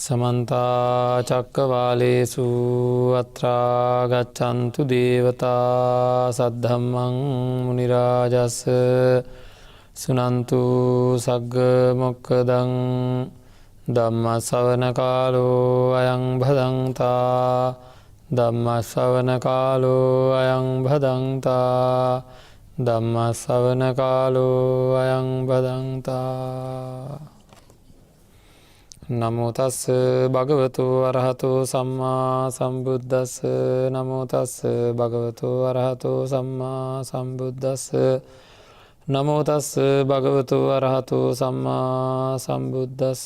समन्ता चक्कवालेषु अत्रा गच्छन्तु देवता सद्धम्मं मुनिराजस् सुनन्तु सग्ग मोक्खदं ධම්මස්සවන කාලෝ අයං භදංතා ධම්මස්සවන කාලෝ අයං භදංතා ධම්මස්සවන කාලෝ අයං භදංතා නමෝ තස්ස භගවතු අරහතෝ සම්මා සම්බුද්දස්ස නමෝ තස්ස භගවතු අරහතෝ සම්මා සම්බුද්දස්ස නමෝ තස්ස භගවතු අරහතෝ සම්මා සම්බුද්දස්ස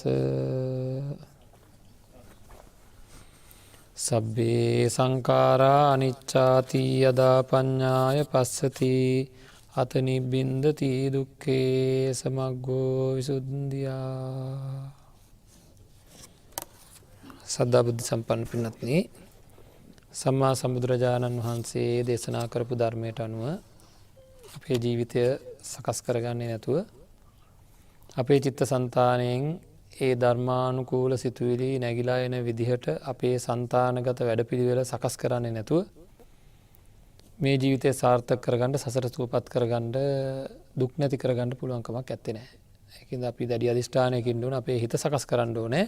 සබ්බේ සංඛාරා අනිච්චාති යදා පඤ්ඤාය පස්සති අත නිබ්බින්දති දුක්ඛේ සමග්ගෝ විසුද්ධියා. සද්ධා බුද්ධ සම්පන්න පින්වත්නි, සම්මා සම්බුදුරජාණන් වහන්සේ දේශනා කරපු ධර්මයට අනුව අපේ ජීවිතය සකස් කරගන්නේ නැතුව අපේ චිත්තසංතානයෙන් ඒ ධර්මානුකූල සිතුවිලි නැగిලා එන විදිහට අපේ సంతానගත වැඩපිළිවෙල සකස් කරන්නේ නැතුව මේ ජීවිතය සාර්ථක කරගන්න, සසර සුවපත් කරගන්න, දුක් නැති කරගන්න පුළුවන් කමක් නැත්තේ නෑ. ඒකින්ද අපි දැඩි අධිෂ්ඨානයකින් ඕන අපේ හිත සකස් කරන්න ඕනේ.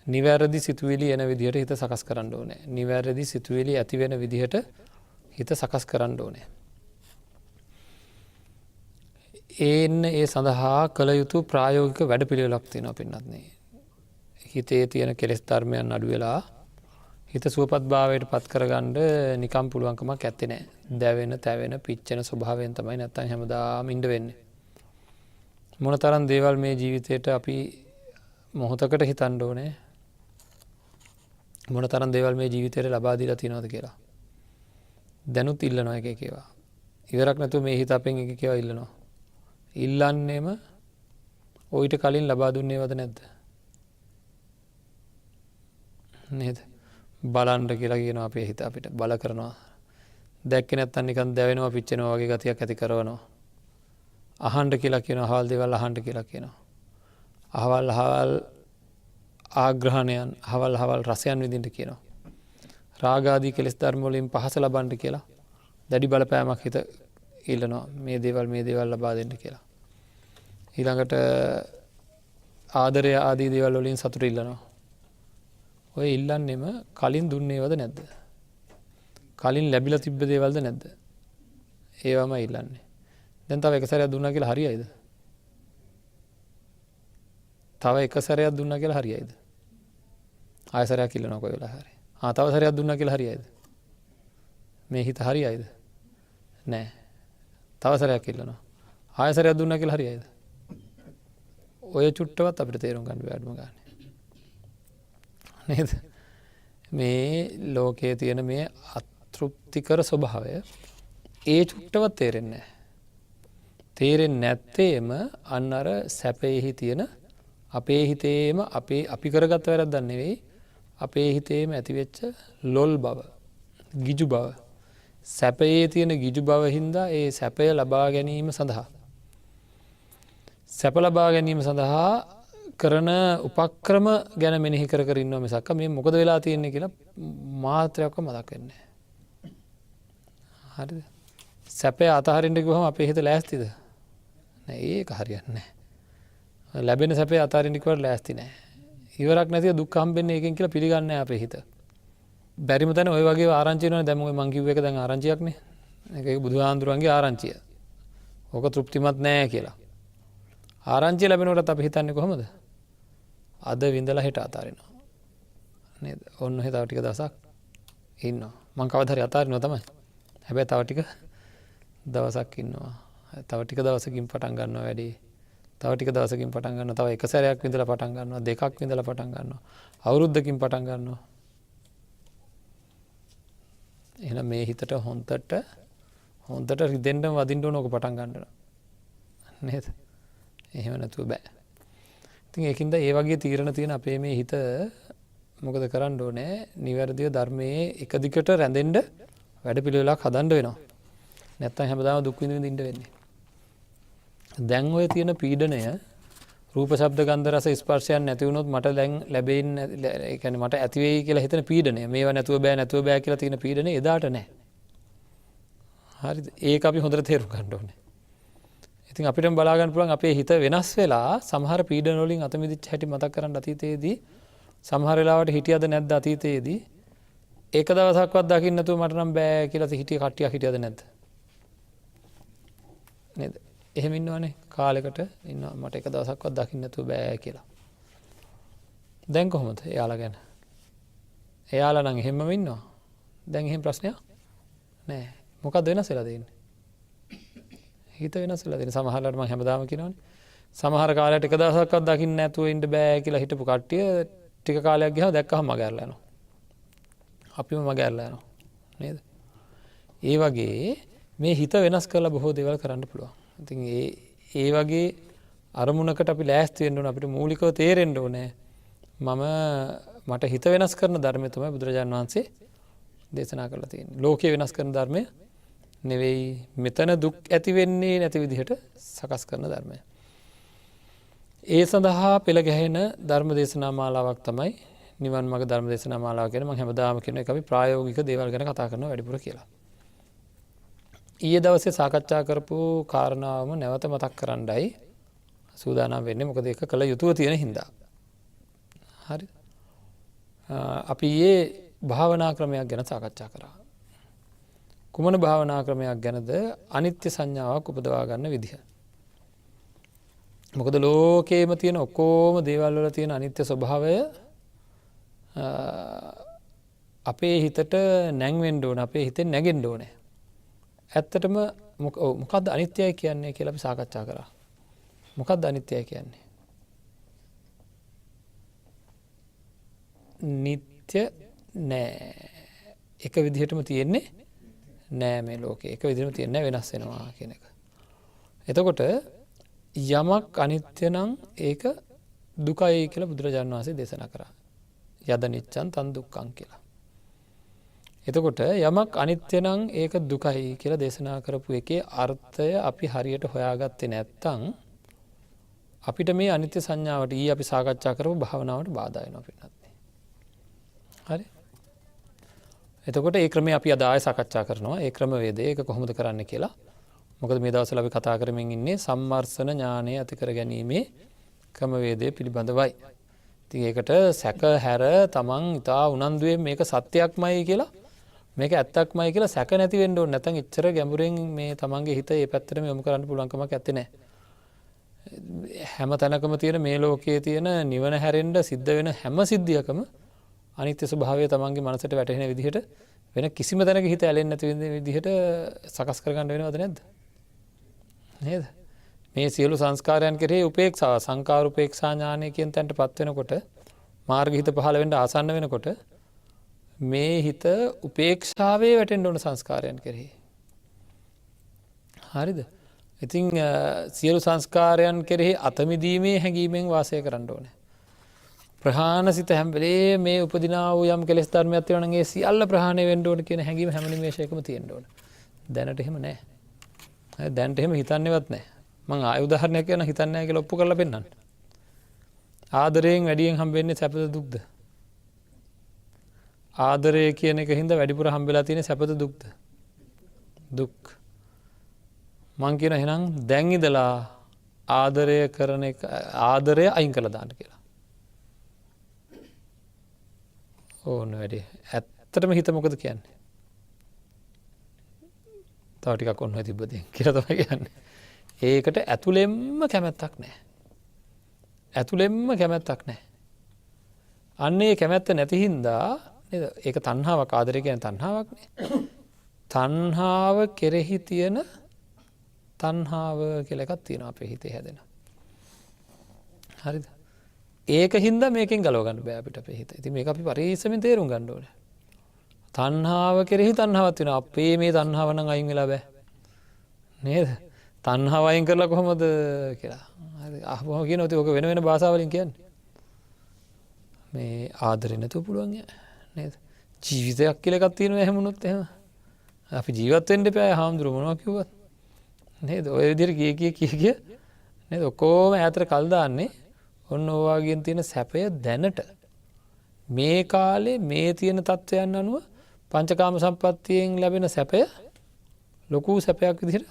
නිවැරදි සිතුවිලි එන විදිහට හිත සකස් කරන්න ඕනේ. නිවැරදි සිතුවිලි ඇති වෙන විදිහට හිත සකස් කරන්න ඕනේ. ඒ සඳහා කළ යුතු ප්‍රායෝගික වැඩපිළිවෙලක් තියෙනවා පින්වත්නි. හිතේ තියෙන කෙලෙස් ධර්මයන් අඩු වෙලා හිත සුවපත් භාවයට පත් කරගන්න නිකම් පුළුවන්කමක් නැත්තේ නෑ. දැවෙන, තැවෙන, පිච්චෙන ස්වභාවයෙන් තමයි නැත්තම් හැමදාම ඉඳ වෙන්නේ. මොනතරම් දේවල් මේ ජීවිතේට අපි මොහොතකට හිතන්න ඕනේ. මොනතරම් දේවල් මේ ජීවිතේට ලබා දීලා තියෙනවද කියලා. දැනුත් ඉල්ලනවා එක එක ඒවා. ඉවරක් නැතුව මේ හිත අපෙන් එක එක ඒවා ඉල්ලනවා. ඉල්ලන්නේම ඔයිට කලින් ලබා දුන්නේවද නැද්ද? නේද? බලන්න කියලා කියනවා අපේ හිත අපිට. බල කරනවා. දැක්කේ නැත්තම් නිකන් දැවෙනවා, පිච්චෙනවා වගේ ගතියක් ඇති කරනවා. අහන්න කියලා කියනවා, අහවල් දේවල් අහන්න කියලා කියනවා. අහවල් ආග්‍රහණයන්, අහවල් රසයන් විඳින්න කියනවා. රාග ආදී කෙලෙස් ධර්ම වලින් පහස ලබන්න කියලා දැඩි බලපෑමක් හිත ඉල්ලනවා. මේ දේවල් ලබා දෙන්න කියලා. ඊළඟට ආදරය ආදී දේවල් වලින් සතුට ඉල්ලනවා. ඔය ඉල්ලන්නෙම කලින් දුන්නේවද නැද්ද? කලින් ලැබිලා තිබ්බ දේවල්ද නැද්ද? ඒවම ඉල්ලන්නේ. දැන් තව එක සැරයක් දුන්නා කියලා හරියයිද? තව එක සැරයක් දුන්නා කියලා හරියයිද? ආයෙ සැරයක් ඉල්ලනවා කොයි වෙලාව හරි. තව සැරයක් දුන්නා කියලා හරියයිද? මේ හිත හරියයිද? නෑ. තව සැරයක් ඉල්ලනවා. ආයෙ සැරයක් දුන්නා කියලා හරියයිද? ඔය චුට්ටවත් අපිට තේරුම් ගන්න බැහැ අඩුම ගානේ. නේද? මේ ලෝකයේ තියෙන මේ අතෘප්තිකර ස්වභාවය ඒ චුට්ටවත් තේරෙන්නේ නැහැ. තේරෙන්නේ නැත්තේම අන්න අර සැපෙහි තියෙන අපේ හිතේම අපි කරගත්ත වැරද්දක් නෙවෙයි, අපේ හිතේම ඇතිවෙච්ච ලොල් බව, ගිජු බව, සැපයේ තියෙන ගිජු බව හින්දා ඒ සැපය ලබා ගැනීම සඳහා, සැප ලබා ගැනීම සඳහා කරන උපක්‍රම ගැන මෙනෙහි කර කර ඉන්නවා මිසක් මේ මොකද වෙලා තියෙන්නේ කියලා මාත්‍රයක්ව මතක් වෙන්නේ නැහැ. හරිද? සැපය අතහරින්න ගියොම අපේ හිත ලෑස්තිද? නෑ, ඒක හරියන්නේ නැහැ. ලැබෙන සැපේ අතහරින්න කිව්වට ලෑස්ති නැහැ. ඉවරක් නැතිව දුක් හම්බෙන්නේ ඒකෙන් කියලා පිළිගන්නේ නැහැ අපේ හිත. බැරිම තැන ඔය වගේ ආරංචි වෙනවනේ. දැන් මම කිව්ව එක දැන් ආරංචියක්නේ. ඒක බුදුහාඳුරන්ගේ ආරංචිය. ඕක තෘප්තිමත් නෑ කියලා. ආරංචිය ලැබෙනකොටත් අපි හිතන්නේ කොහොමද? අද විඳලා හෙට අතාරිනවා. නේද? ඔන්න ඔහෙ තව ටික දවසක් ඉන්නවා. මං කවදා හරි අතාරිනවා තමයි. හැබැයි තව ටික දවසක් ඉන්නවා. තව ටික දවසකින් පටන් ගන්නවා වැඩි. තව ටික දවසකින් පටන් ගන්නවා. තව එක සැරයක් විඳලා පටන් ගන්නවා. දෙකක් විඳලා පටන් ගන්නවා. අවුරුද්දකින් පටන් ගන්නවා. එහෙනම් මේ හිතට හොන්දට රිදෙන්න වදින්න ඕන ඕක පටන් ගන්නවා. නේද? එහෙම නැතුව බෑ. ඉතින් ඒකින්ද ඒ වගේ තීරණ තියෙන අපේ මේ හිත මොකද කරන්න ඕනේ? නිවැරදිව ධර්මයේ එක දිගට රැඳෙන්න වැඩපිළිවෙලක් හදන්න වෙනවා. නැත්තම් හැමදාම දුක් විඳින්න ඉන්න වෙන්නේ. දැන් ඔය තියෙන පීඩනය රූප ශබ්ද ගන්ධ රස ස්පර්ශයන් නැති වුණොත් මට දැන් ලැබෙන්නේ ඒ කියන්නේ මට ඇති වෙයි කියලා හිතන පීඩනය මේවා නැතුව බෑ කියලා තියෙන පීඩනය එදාට නැහැ. හරිද? ඒක අපි හොඳට තේරුම් ගන්න ඕනේ. ඉතින් අපිටම බලා ගන්න පුළුවන් අපේ හිත වෙනස් වෙලා සමහර පීඩන වලින් අත මිදිච්ච හැටි මතක් කරන් අතීතයේදී සමහර වෙලාවට හිටියද නැද්ද අතීතයේදී එක දවසක්වත් දකින්න නැතුව මට නම් බෑ කියලා හිටිය කට්ටියක් හිටියද නැද්ද? නේද? එහෙම ඉන්නවනේ කාලෙකට ඉන්නවා මට එක දවසක්වත් දකින්න නැතුව බෑ කියලා. දැන් කොහොමද එයාලා ගැන? එයාලා නම් එහෙමම ඉන්නවා. දැන් එහෙම ප්‍රශ්නයක් නෑ. මොකක්ද වෙනස් වෙලා තියෙන්නේ? හිත වෙනස් වෙලා තියෙන්නේ. සමහරවල්ලාට මම හැමදාම කියනවනේ. සමහර කාලයට එක දවසක්වත් දකින්න නැතුව ඉන්න බෑ කියලා හිටපු කට්ටිය ටික කාලයක් ගියාම දැක්කහම මගහැරලා යනවා. අපිම මගහැරලා යනවා. නේද? ඒ වගේ මේ හිත වෙනස් කරලා බොහෝ දේවල් කරන්න පුළුවන්. ඉතින් ඒ වගේ අරමුණකට අපි ලෑස්ති වෙන්න ඕන. අපිට මූලිකව තේරෙන්න ඕනේ මට හිත වෙනස් කරන ධර්මය තමයි බුදුරජාණන් වහන්සේ දේශනා කරලා තියෙන්නේ. ලෝකය වෙනස් කරන ධර්මය නෙවෙයි මෙතන දුක් ඇති වෙන්නේ නැති විදිහට සකස් කරන ධර්මය. ඒ සඳහා පෙළ ගැහෙන ධර්ම දේශනා මාලාවක් තමයි නිවන් මාර්ග ධර්ම දේශනා මාලාව කියන්නේ. මම හැමදාම කියන එක අපි ප්‍රායෝගික දේවල් ගැන කතා කරනවා වැඩිපුර කියලා. ඊයේ දවසේ සාකච්ඡා කරපු කාරණාවම නැවත මතක් කරන්නයි සූදානම් වෙන්නේ. මොකද ඒක කළ යුතුව තියෙන හින්දා. හරි. අපි ඊයේ භාවනා ක්‍රමයක් ගැන සාකච්ඡා කරා. කුමන භාවනා ක්‍රමයක් ගැනද? අනිත්‍ය සංඥාවක් උපදවා ගන්න විදිහ. මොකද ලෝකේම තියෙන ඔක්කොම දේවල් වල තියෙන අනිත්‍ය ස්වභාවය අපේ හිතට නැංවෙන්න ඕන, අපේ හිතෙන් නැගෙන්න ඕනේ. ඇත්තටම මොකක්ද අනිත්‍යයි කියන්නේ කියලා අපි සාකච්ඡා කරා. මොකක්ද අනිත්‍යයි කියන්නේ? නිත්‍ය නෑ. එක විදිහටම තියෙන්නේ නෑ මේ ලෝකේ. එක විදිහටම තියෙන්නේ වෙනස් වෙනවා කියන එක. එතකොට යමක් අනිත්‍ය නම් ඒක දුකයි කියලා බුදුරජාණන් වහන්සේ දේශනා කරා. යද නිච්ඡං තන් දුක්ඛං කියලා. එතකොට යමක් අනිත්‍ය නම් ඒක දුකයි කියලා දේශනා කරපු එකේ අර්ථය අපි හරියට හොයාගත්තේ නැත්නම් අපිට මේ අනිත්‍ය සංඥාවට අපි සාකච්ඡා කරපු භාවනාවට බාධා වෙනවා පින්නත්. හරි? එතකොට ඒ ක්‍රමය අපි අද ආයෙ සාකච්ඡා කරනවා. ඒ ක්‍රමවේදය ඒක කොහොමද කරන්න කියලා. මොකද මේ දවස්වල අපි කතා කරමින් ඉන්නේ සම්මර්ෂණ ඥානය ඇති කර ගැනීමේ ක්‍රමවේදය පිළිබඳවයි. ඉතින් ඒකට සැක හැර තමන් ඉතා උනන්දුවෙන් මේක සත්‍යයක්මයි කියලා මේක ඇත්තක්මයි කියලා සැක නැති වෙන්න ඕනේ. නැත්නම් එච්චර ගැඹුරෙන් මේ තමන්ගේ හිත ඒ පැත්තටම යොමු කරන්න පුළුවන්කමක් නැත්තේ නෑ. හැම තැනකම තියෙන මේ ලෝකයේ තියෙන නිවන හැරෙන්න සිද්ධ වෙන හැම සිද්ධියකම අනිත්‍ය ස්වභාවය තමන්ගේ මනසට වැටහෙන විදිහට වෙන කිසිම තැනක හිත ඇලෙන්නේ නැති විදිහට සකස් කරගන්න වෙනවද නැද්ද? නේද? මේ සියලු සංස්කාරයන් කෙරෙහි උපේක්ෂාව සංකාර උපේක්ෂා ඥානය කියන තැනටපත් වෙනකොට මාර්ග හිත පහළ වෙන්න ආසන්න වෙනකොට මේ හිත උපේක්ෂාවේ වැටෙන්න ඕන සංස්කාරයන් කෙරෙහි. හරිද? ඉතින් සියලු සංස්කාරයන් කෙරෙහි අතමිදීමේ හැඟීමෙන් වාසය කරන්න ඕනේ. ප්‍රහාණසිත හැම වෙලේම මේ උපදිනා වූ යම් කෙලෙස් ධර්මයක් තියෙනවා නම් ඒ සියල්ල ප්‍රහාණය වෙන්න ඕන කියන හැඟීම හැම නිමේෂයකම තියෙන්න ඕන. දැනට එහෙම නැහැ. දැනට එහෙම හිතන්නේවත් නැහැ. මම ආය උදාහරණයක් කියන හිතන්නේ නැහැ කියලා ඔප්පු කරලා පෙන්නන්න. ආදරයෙන් වැඩියෙන් හම්බෙන්නේ සැපද දුක්ද? ආදරය කියන එක හින්දා වැඩිපුර හම්බෙලා තියෙන සැපද දුක්ද? දුක්. මං කියන එහෙනම් දැන් ඉඳලා ආදරය කරන එක ආදරය අයින් කරලා දාන්න කියලා. ඕන වැඩි. ඇත්තටම හිත මොකද කියන්නේ? තව ටිකක් ඔන්න ඔය තිබ්බදී කියලා තමයි කියන්නේ. ඒකට ඇතුළෙන්ම කැමැත්තක් නැහැ. ඇතුළෙන්ම කැමැත්තක් නැහැ. අන්න ඒ කැමැත්ත නැති හින්දා නේද? ඒක තණ්හාවක්. ආදරය කියන්නේ තණ්හාවක්නේ. තණ්හාව කෙරෙහි තියෙන තණ්හාව කියලා එකක් තියෙනවා අපේ හිතේ හැදෙන. හරිද? ඒක හින්දා මේකෙන් ගලව ගන්න බෑ අපිට අපේ හිත. ඉතින් මේක අපි පරිස්සමෙන් තේරුම් ගන්න ඕනේ. තණ්හාව කෙරෙහි තණ්හාවක් තියෙනවා. අපේ මේ තණ්හාව නම් අයින් වෙලා බෑ. නේද? තණ්හාව අයින් කරලා කොහොමද කියලා. හරි. අහපුවම කියනවා ඔක වෙන වෙන භාෂාවලින් කියන්නේ. මේ ආදරේ නැතුව පුළුවන් නේද? ජීවිතයක් කියලා එකක් තියෙනවා එහෙම වුණොත් එහෙම. අපි ජීවත් වෙන්න එපා හාමුදුරුවෝ මොනවා කිව්වත්. නේද? ඔය විදිහට කිය නේද? ඔක්කොම ඈතට කල් දාන්නේ ඔන්න ඕවාගෙන් තියෙන සැපය දැනට මේ කාලේ මේ තියෙන තත්ත්වයන් අනුව පංචකාම සම්පත්තියෙන් ලැබෙන සැපය ලොකු සැපයක් විදිහට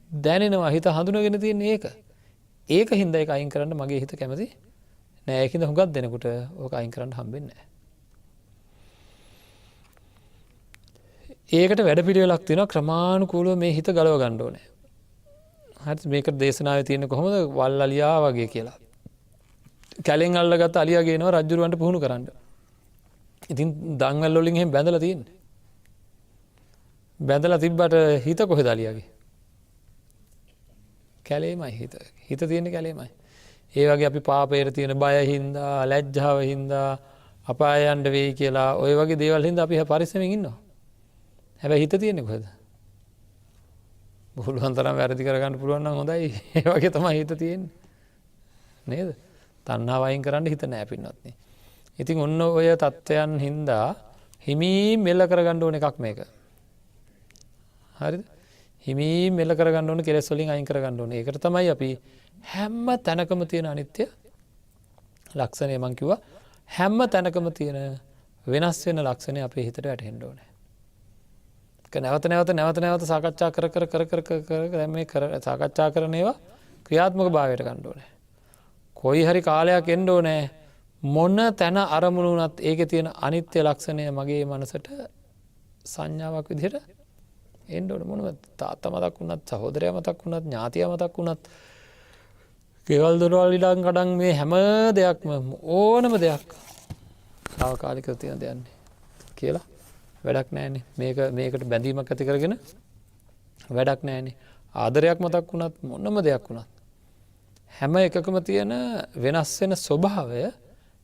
දැනෙනවා. හිත හඳුනගෙන තියෙන ඒක හින්දා ඒක අයින් කරන්න මගේ හිත කැමති නෑ. ඒකින්ද හුඟක් දෙනකොට ඕක අයින් කරන්න හම්බෙන්නේ නෑ. ඒකට වැඩපිළිවෙලක් තියෙනවා. ක්‍රමානුකූලව මේ හිත ගලව ගන්න ඕනේ. හරි මේක දේශනාවේ තියෙන කොහොමද වල් අලියා වගේ කියලා. කැලෙන් අල්ලගත්ත අලියා ගේනවා රජුරවන්ට පුහුණු කරන්න. ඉතින් දන්වැල් වලින් එහෙම බැඳලා තියෙන්නේ. බැඳලා තිබ්බට හිත කොහෙද අලියාගේ? කැලේමයි හිත. හිත තියෙන්නේ කැලේමයි. ඒ වගේ අපි පාපයට තියෙන බය හින්දා, ලැජ්ජාව හින්දා, අපාය යන්න වෙයි කියලා ওই වගේ දේවල් හින්දා අපි පරිස්සමෙන් ඉන්නවා. හැබැයි හිත තියෙන්නේ කොහෙද? පුළුවන් තරම් වැරදි කරගන්න පුළුවන් නම් හොඳයි. ඒ වගේ තමයි හිත තියෙන්නේ. නේද? තණ්හාව අයින් කරන්න හිත නෑ පින්වත්නි. ඉතින් ඔන්න ඔය தත්වයන් හින්දා හිමී මෙල්ල කරගන්න ඕන එකක් මේක. හරිද? හිමී මෙල්ල කරගන්න ඕන කෙලෙස් වලින් අයින් කරගන්න ඕනේ. ඒකට තමයි අපි හැම තැනකම තියෙන අනිත්‍ය ලක්ෂණය මං කිව්වා. හැම තැනකම තියෙන වෙනස් වෙන ලක්ෂණය අපේ හිතට වැටහෙන්න ඕනේ. නැවත සාකච්ඡා කර මේ සාකච්ඡා කරන ඒවා ක්‍රියාත්මක භාවයට ගන්න ඕනේ. කොයි හරි කාලයක් එන්න ඕනේ මොන තැන අරමුණු වුණත් ඒකේ තියෙන අනිත්‍ය ලක්ෂණය මගේ මනසට සංඥාවක් විදිහට එන්න ඕනේ. මොනවද තාත්තා මතක් වුණත්, සහෝදරයා මතක් වුණත්, ඥාතියා මතක් වුණත්, කේවල් දොරවල් ඉඩම් කඩම් මේ හැම දෙයක්ම ඕනම දෙයක් తాවකාලිකව තියෙන දෙයක් කියලා වැඩක් නෑනේ. මේකට බැඳීමක් ඇති කරගෙන වැඩක් නෑනේ. ආදරයක් මතක් වුණත් මොනම දෙයක් වුණත් හැම එකකම තියෙන වෙනස් වෙන ස්වභාවය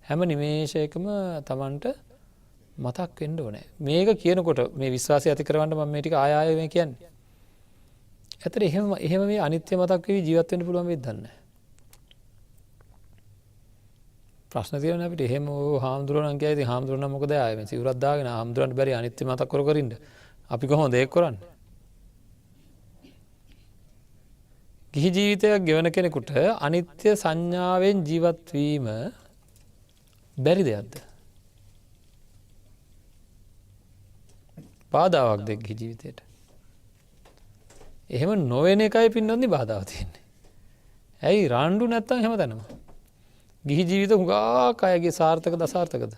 හැම නිමේෂයකම Tamanට මතක් වෙන්න ඕනේ. මේක කියනකොට මේ විශ්වාසය ඇති කරවන්න මම මේ ටික ආය මේ කියන්නේ. ඇත්තට එහෙම මේ අනිත්‍ය මතක් වෙවි ජීවත් වෙන්න පුළුවන් වෙයිද දන්නේ නැහැ. ප්‍රශ්න තියෙනවා අපිට. එහෙම හාමුදුරුවෝ නම් කියයි ඉතින් හාමුදුරුවෝ නම් මොකද ආයේ මේ සිවුරක් දාගෙන හාමුදුරුවන්ට බැරි අනිත්‍ය මතක් කර ඉන්න. අපි කොහොමද ඒක කරන්නේ? ගිහි ජීවිතයක් ගෙවන කෙනෙකුට අනිත්‍ය සංඥාවෙන් ජීවත් වීම බැරි දෙයක්ද? බාධාවක්ද ගිහි ජීවිතයට? එහෙම නොවන එකයි පින්නොත්නි බාධාව තියෙන්නේ. ඇයි රණ්ඩු නැත්තම් හැමතැනම? ගිහි ජීවිත හුඟක් අයගේ සාර්ථකද අසාර්ථකද?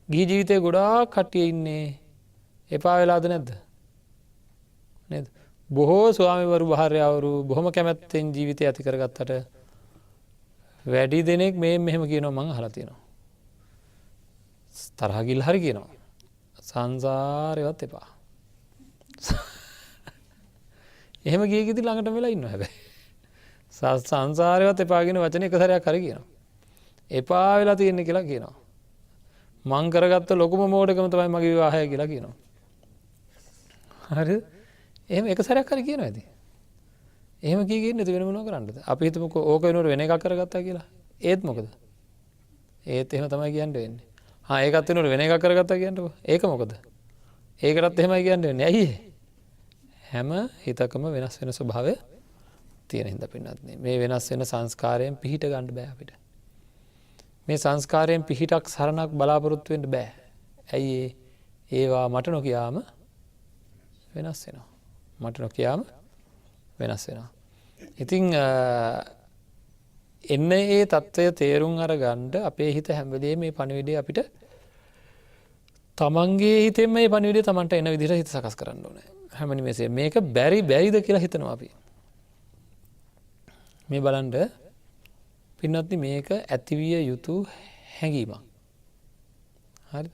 ගිහි ජීවිතේ ගොඩාක් කට්ටිය ඉන්නේ එපා වෙලාද නැද්ද? නේද? බොහෝ ස්වාමිවරු භාර්යාවරු බොහොම කැමැත්තෙන් ජීවිතය ඇති කරගත්තට වැඩි දෙනෙක් මෙහෙම කියනවා මං අහලා තියෙනවා. තරහ ගිල්ල හරි කියනවා. සංසාරේවත් එපා. එහෙම ගිය කිදි ළඟටම වෙලා ඉන්නවා හැබැයි. සංසාරේවත් එපා කියන වචනේ එක සැරයක් හරි කියනවා. එපා වෙලා තියෙන්නේ කියලා කියනවා. මං කරගත්ත ලොකුම මෝඩකම තමයි මගේ විවාහය කියලා කියනවා. හරිද? එහෙම එක සැරයක් හරි කියනවා ඇති. එහෙම කීගෙන නැති වෙන මොනව කරන්නද? අපි හිතමුකෝ ඕක වෙනුවට වෙන එකක් කරගත්තා කියලා. ඒත් මොකද? ඒත් එහෙම තමයි කියන්න වෙන්නේ. ඒකත් වෙනුවට වෙන එකක් කරගත්තා කියන්නකෝ. ඒක මොකද? ඒකටත් එහෙමයි කියන්න වෙන්නේ. ඇයි හැම හිතකම වෙනස් වෙන ස්වභාවය තියෙන හින්දා පින්නත්නේ. මේ වෙනස් වෙන සංස්කාරයෙන් පිහිට ගන්න බෑ අපිට. මේ සංස්කාරයෙන් පිහිටක් සරණක් බලාපොරොත්තු වෙන්න බෑ. ඇයි ඒවා මට නොකියාම වෙනස් වෙනවා. මට නොකියාම වෙනස් වෙනවා. ඉතින් එන්න ඒ தত্ত্বය තේරුම් අරගන්න අපේ හිත හැම වෙලේම මේ පණිවිඩය අපිට තමන්ගේ හිතෙන් මේ පණිවිඩය තමන්ට එන විදිහට හිත සකස් කරන්න ඕනේ. හැම නිමේෂෙම මේක බැරිද කියලා හිතනවා අපි. මේ බලන්න පින්වත්නි මේක ඇතිවිය යුතු හැඟීමක්. හරි?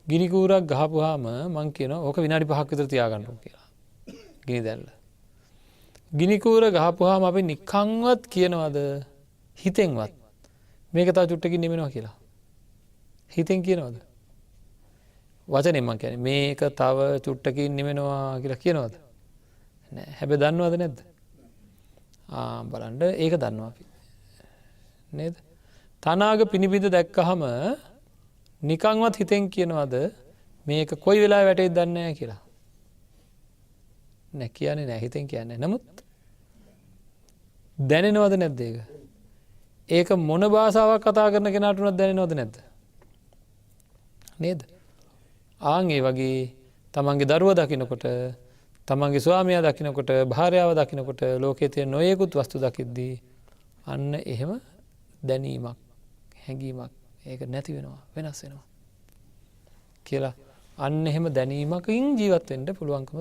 ගිනි කූරක් ගහපුවාම මං කියනවා ඕක විනාඩි 5ක් විතර තියාගන්න ඕන කියලා. ගිනි දැල්ල. ගිනි කූර ගහපුවාම අපි නිකන්වත් කියනවද හිතෙන්වත් මේක තව චුට්ටකින් නිවෙනවා කියලා? හිතෙන් කියනවද? වචනෙන් මං කියන්නේ මේක තව චුට්ටකින් නිවෙනවා කියලා කියනවද? නෑ. හැබැයි දන්නවද නැද්ද? බලන්න ඒක දන්නවා අපි. නේද? තනාග පිනිබිඳ දැක්කහම නිකන්වත් හිතෙන් කියනවද මේක කොයි වෙලාවෙ වැටෙයිද දන්නේ නැහැ කියලා? නෑ කියන්නේ නෑ හිතෙන් කියන්නේ. නමුත් දැනෙනවද නැද්ද ඒක? ඒක මොන භාෂාවක් කතා කරන කෙනාට උනත් දැනෙනවද නැද්ද? නේද? ආන් ඒ වගේ තමන්ගේ දරුවා දකිනකොට, තමන්ගේ ස්වාමියා දකිනකොට, භාර්යාව දකිනකොට ලෝකයේ තියෙන නොයෙකුත් වස්තු දකිද්දී අන්න එහෙම දැනීමක්, හැඟීමක් ඒක නැති වෙනවා, වෙනස් වෙනවා කියලා අන්න එහෙම දැනීමකින් ජීවත් වෙන්න පුළුවන්කම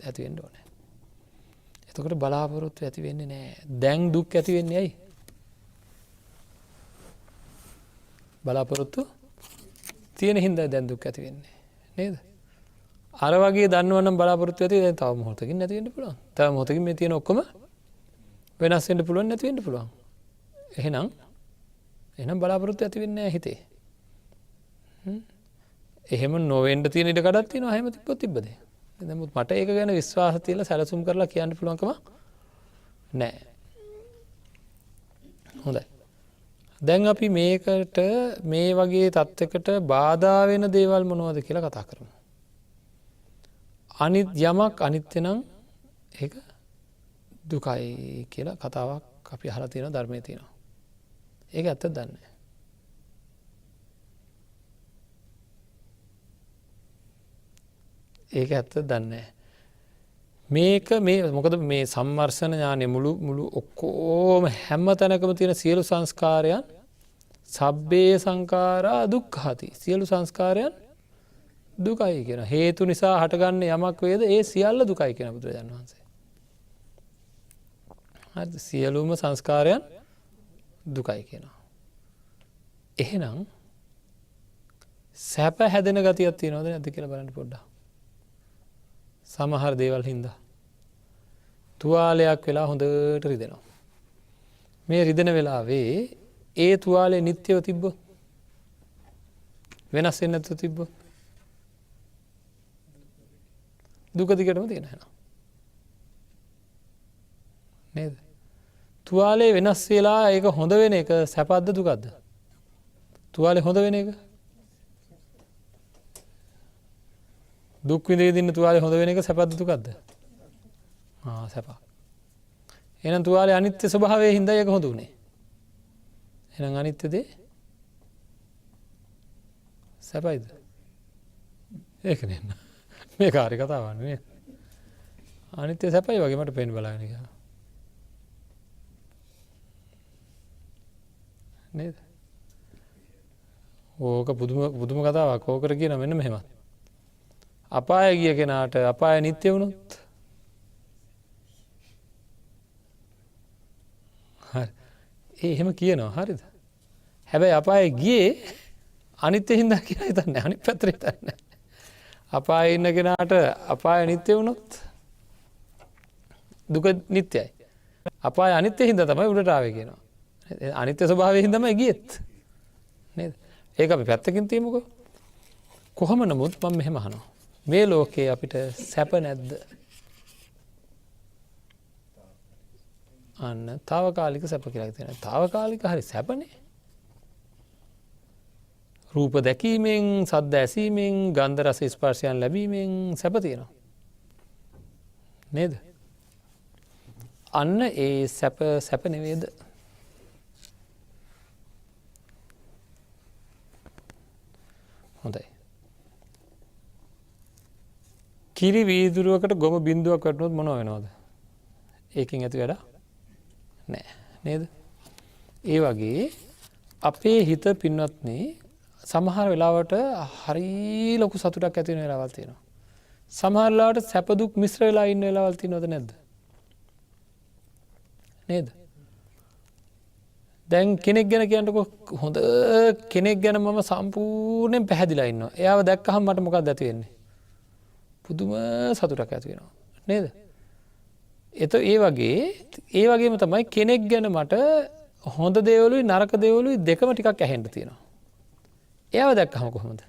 ඇති වෙන්න ඕනේ. එතකොට බලාපොරොත්තු ඇති වෙන්නේ නැහැ. දැන් දුක් ඇති වෙන්නේ ඇයි? බලාපොරොත්තු තියෙන හින්දා දැන් දුක් ඇති වෙන්නේ නේද? අර වගේ දන්නවනම් බලාපොරොත්තු ඇති දැන් තව මොහොතකින් නැති වෙන්න පුළුවන්. තව මොහොතකින් මේ තියෙන ඔක්කොම වෙනස් වෙන්න පුළුවන්, නැති වෙන්න පුළුවන්. එහෙනම් බලාපොරොත්තු ඇති වෙන්නේ නැහැ හිතේ. එහෙම නොවෙන්න තියෙන ඉඩ කඩක් තියෙනවා. එහෙම තිබ්බොත් තිබ්බද? නමුත් මට ඒක ගැන විශ්වාස තියලා සැලසුම් කරලා කියන්න පුළුවන්කම නැහැ. හොඳයි. දැන් අපි මේකට මේ වගේ තත්ත්වයකට බාධා වෙන දේවල් මොනවද කියලා කතා කරමු. යමක් අනිත්‍ය නම් ඒක දුකයි කියලා කතාවක් අපි අහලා තියෙනවා, ධර්මයේ තියෙනවා. ඒක ඇත්තද දන්නේ නැහැ. ඒක ඇත්තද දන්නේ නැහැ. මේක මොකද මේ සම්මර්ෂණ ඥානෙ මුළු ඔක්කොම හැම තැනකම තියෙන සියලු සංස්කාරයන් සබ්බේ සංඛාරා දුක්ඛාති. සියලු සංස්කාරයන් දුකයි කියන. හේතු නිසා හටගන්න යමක් වේද ඒ සියල්ල දුකයි කියන බුදුරජාණන් වහන්සේ. හරිද? සියලුම සංස්කාරයන් දුකයි කියනවා. එහෙනම් සැප හැදෙන ගතියක් තියෙනවද නැද්ද කියලා බලන්න පොඩ්ඩක්. සමහර දේවල් හින්දා තුවාලයක් වෙලා හොඳට රිදෙනවා. මේ රිදෙන වෙලාවේ ඒ තුවාලේ නිත්‍යව තිබ්බොත්, වෙනස් වෙන්නේ නැතුව තිබ්බොත් දුක දිගටම තියෙනවා නේද? තුවාලේ වෙනස් වෙලා ඒක හොඳ වෙන එක සැපද දුකද? තුවාලේ හොඳ වෙන එක. දුක් විඳින්න තුවාලේ හොඳ වෙන එක සැපද දුකද? සැප. එහෙනම් තුවාලේ අනිත්‍ය ස්වභාවයෙන් හින්දා ඒක හොඳ උනේ. එහෙනම් අනිත්‍ය දේ සැපයිද? ඒක නෙන්න. මේ කාර්ය කතාවක් නෙවෙයි. අනිත්‍ය සැපයි වගේ මට පේන්න බලාගෙන ගියා. නේද? ඕක පුදුම කතාවක්. ඕකට කියන මෙන්න මෙහෙමත්. අපාය ගිය කෙනාට අපාය නිත්‍ය වුණොත් හරි. එහෙම කියනවා. හරිද? හැබැයි අපාය ගියේ අනිත්‍ය හින්දා කියලා හිතන්නේ. අනිත් පැත්තට හිතන්නේ. අපායේ ඉන්න කෙනාට අපාය නිත්‍ය වුණොත් දුක නිත්‍යයි. අපාය අනිත්‍ය හින්දා තමයි උඩට ආවේ කියනවා. අනිත්‍ය ස්වභාවයෙන් හින්දාම ගියෙත්. නේද? ඒක අපි පැත්තකින් තියමුකෝ. කොහොම නමුත් මම මෙහෙම අහනවා. මේ ලෝකේ අපිට සැප නැද්ද? අන්න తాවකාලික සැප කියලා තියෙනවා. తాවකාලික හරි සැපනේ. රූප දැකීමෙන්, සද්ද ඇසීමෙන්, ගන්ධ රස ස්පර්ශයන් ලැබීමෙන් සැප තියෙනවා. නේද? අන්න ඒ සැප නෙවෙයිද? හොඳයි. කිරි වීදුරුවකට ගොම බින්දුවක් වැටුනොත් මොනව වෙනවද? ඒකෙන් ඇති වැඩක් නෑ. නේද? ඒ වගේ අපේ හිත පින්වත්නි සමහර වෙලාවට හරි ලොකු සතුටක් ඇති වෙන වෙලාවල් තියෙනවා. සමහර වෙලාවට සැප දුක් මිශ්‍ර වෙලා ඉන්න වෙලාවල් තියෙනවද නැද්ද? නේද? දැන් කෙනෙක් ගැන කියන්නකො, හොඳ කෙනෙක් ගැන මම සම්පූර්ණයෙන් පැහැදිලා ඉන්නවා. එයාව දැක්කහම මට මොකක්ද ඇති වෙන්නේ? පුදුම සතුටක් ඇති වෙනවා. නේද? ඒ වගේම තමයි කෙනෙක් ගැන මට හොඳ දේවලුයි නරක දේවලුයි දෙකම ටිකක් ඇහෙන්න තියෙනවා. එයාව දැක්කහම කොහොමද?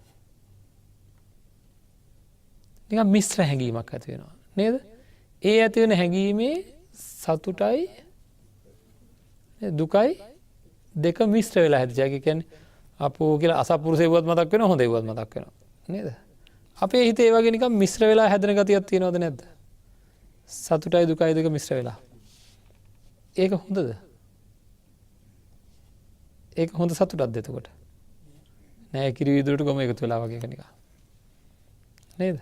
නිකන් මිශ්‍ර හැඟීමක් ඇති වෙනවා. නේද? ඒ ඇති වෙන හැඟීමේ සතුටයි දුකයි දෙක මිශ්‍ර වෙලා හැදිච්ච එක. කියන්නේ අපෝ කියලා අසත්පුරුෂයෙක්වත් මතක් වෙනවා, හොඳේවත් මතක් වෙනවා. නේද? අපේ හිතේ ඒ වගේ නිකන් මිශ්‍ර වෙලා හැදෙන ගතියක් තියෙනවද නැද්ද? සතුටයි දුකයි දෙක මිශ්‍ර වෙලා. ඒක හොඳද? ඒක හොඳ සතුටක්ද එතකොට? නෑ කිරි වීදුරට ගොම එකතු වෙලා වගේ කෙනෙක්. නේද?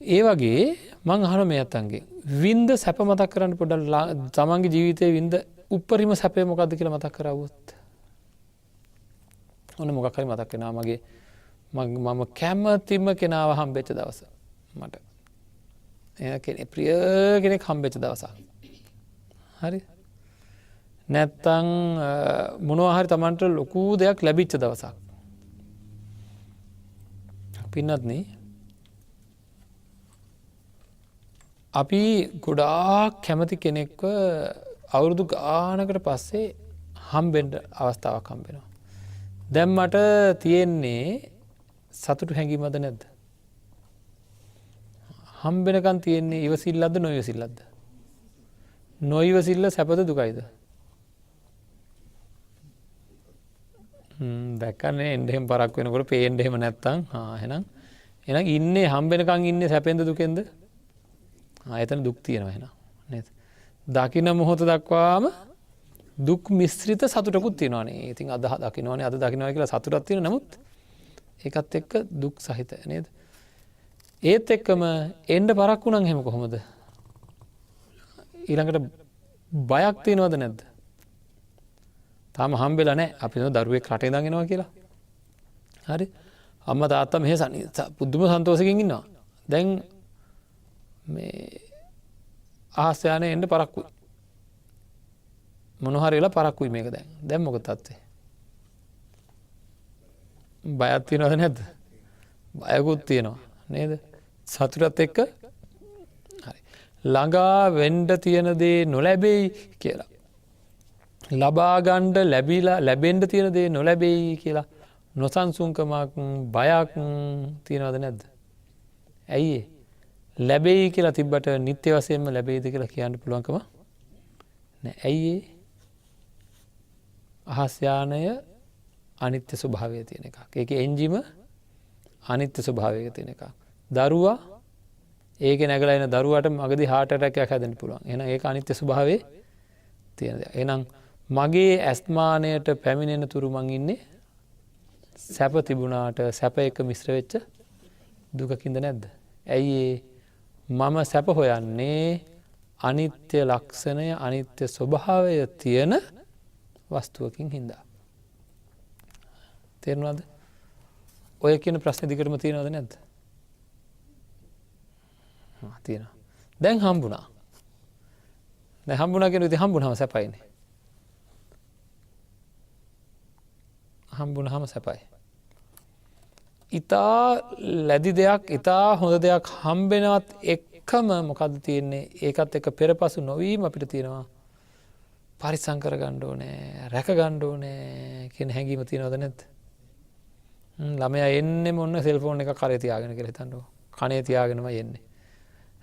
ඒ වගේ මං අහන මේ අතන්ගේ වින්ද සැප මතක් කරන්න පොඩ්ඩක් තමන්ගේ ජීවිතයේ වින්ද උපරිම සැපේ මොකද්ද කියලා මතක් කරවුවොත්. ඔන්න මොකක් හරි මතක් වෙනවා මගේ මම කැමතිම කෙනාව හම්බෙච්ච දවස මට. ප්‍රිය කෙනෙක් හම්බෙච්ච දවසක්. හරි? නැත්තං මොනවා හරි තමන්ට ලොකු දෙයක් ලැබිච්ච දවසක්. පින්නත්නේ අපි ගොඩාක් කැමති කෙනෙක්ව අවුරුදු ගානකට පස්සේ හම්බෙන්ඩ අවස්ථාවක් හම්බෙනවා. දැන් මට තියෙන්නේ සතුටු හැඟීමද නැද්ද? හම්බෙනකන් තියෙන්නේ ඉවසිල්ලද නොඉවසිල්ලද? නොඉවසිල්ල සැපද දුකයිද? දැක්කන්නේ එන්ඩෙහෙම පරක් වෙනකොට පේන්ඩෙහෙම නැත්තං එහෙනම් එනම් ඉන්නේ හම්බෙනකං ඉන්නේ සැපෙන්ද දුකෙන්ද? එතන දුක් තියෙනවා එහෙනම් නේද? දකින මොහොත දක්වාම දුක් මිශ්‍රිත සතුටකුත් තියෙනවානේ. ඉතින් අද දකින්නවානේ අද දකින්නවා කියලා සතුටක් තියෙන නමුත් ඒකත් එක්ක දුක් සහිත නේද? ඒත් එක්කම එන්න පරක් වුණන් එහෙම කොහොමද? ඊළඟට බයක් තියෙනවද නැද්ද? තාම හම්බෙලා නැහැ. අපි හිතමු දරුවෙක් රටේ ඉඳන් එනවා කියලා. හරි? අම්මා තාත්තා මෙහෙ පුදුම සන්තෝෂකින් ඉන්නවා. දැන් මේ අහස් යානේ එන්න පරක්කුයි. මොනවා හරි වෙලා පරක්කුයි මේක දැන්. දැන් මොකද තත්ත්වය? බයක් තියෙනවද නැද්ද? බයකුත් තියෙනවා නේද? සතුටත් එක්ක හරි. ළඟා වෙන්න තියෙන දේ නොලැබෙයි කියලා. ලබා ගන්න ලැබෙන්න තියෙන දේ නොලැබෙයි කියලා නොසන්සුන්කමක් බයක් තියෙනවද නැද්ද? ඇයි ඒ? ලැබෙයි කියලා තිබ්බට නිත්‍ය වශයෙන්ම ලැබෙයිද කියලා කියන්න පුළුවන්කම නෑ. ඇයි ඒ? අහස් යානය අනිත්‍ය ස්වභාවය තියෙන එකක්. ඒකේ එන්ජිම අනිත්‍ය ස්වභාවයක තියෙන එකක්. දරුවා ඒකේ නැගලා එන දරුවාට මගදී heart attack එකක් හැදෙන්න පුළුවන්. එහෙනම් ඒක අනිත්‍ය ස්වභාවයේ තියෙන දේ. එහෙනම් මගේ ඇස්මානයට පැමිණෙන තුරු මං ඉන්නේ සැප තිබුණාට සැප එක මිශ්‍ර වෙච්ච දුකකින්ද නැද්ද? ඇයි ඒ? මම සැප හොයන්නේ අනිත්‍ය ලක්ෂණය අනිත්‍ය ස්වභාවය තියෙන වස්තුවකින් හින්දා. තේරුණාද? ඔය කියන ප්‍රශ්නේ දිගටම තියෙනවද නැද්ද? තියෙනවා. දැන් හම්බුණා. දැන් හම්බුණා කියන විදිහ හම්බුනහම සැපයිනේ. හම්බුනහම සැපයි. ඉතා ලැදි දෙයක් ඉතා හොඳ දෙයක් හම්බෙනවත් එක්කම මොකද තියෙන්නේ? ඒකත් එක්ක පෙරපසු නොවීම අපිට තියෙනවා. පරිස්සම් කරගන්න ඕනේ, රැක ගන්න ඕනේ කියන හැඟීම තියෙනවද නැද්ද? ළමයා එන්නේ මොන්න සෙල්ෆෝන් එක කරේ තියාගෙන කියලා හිතන්නකෝ. කනේ තියාගෙනම එන්නේ.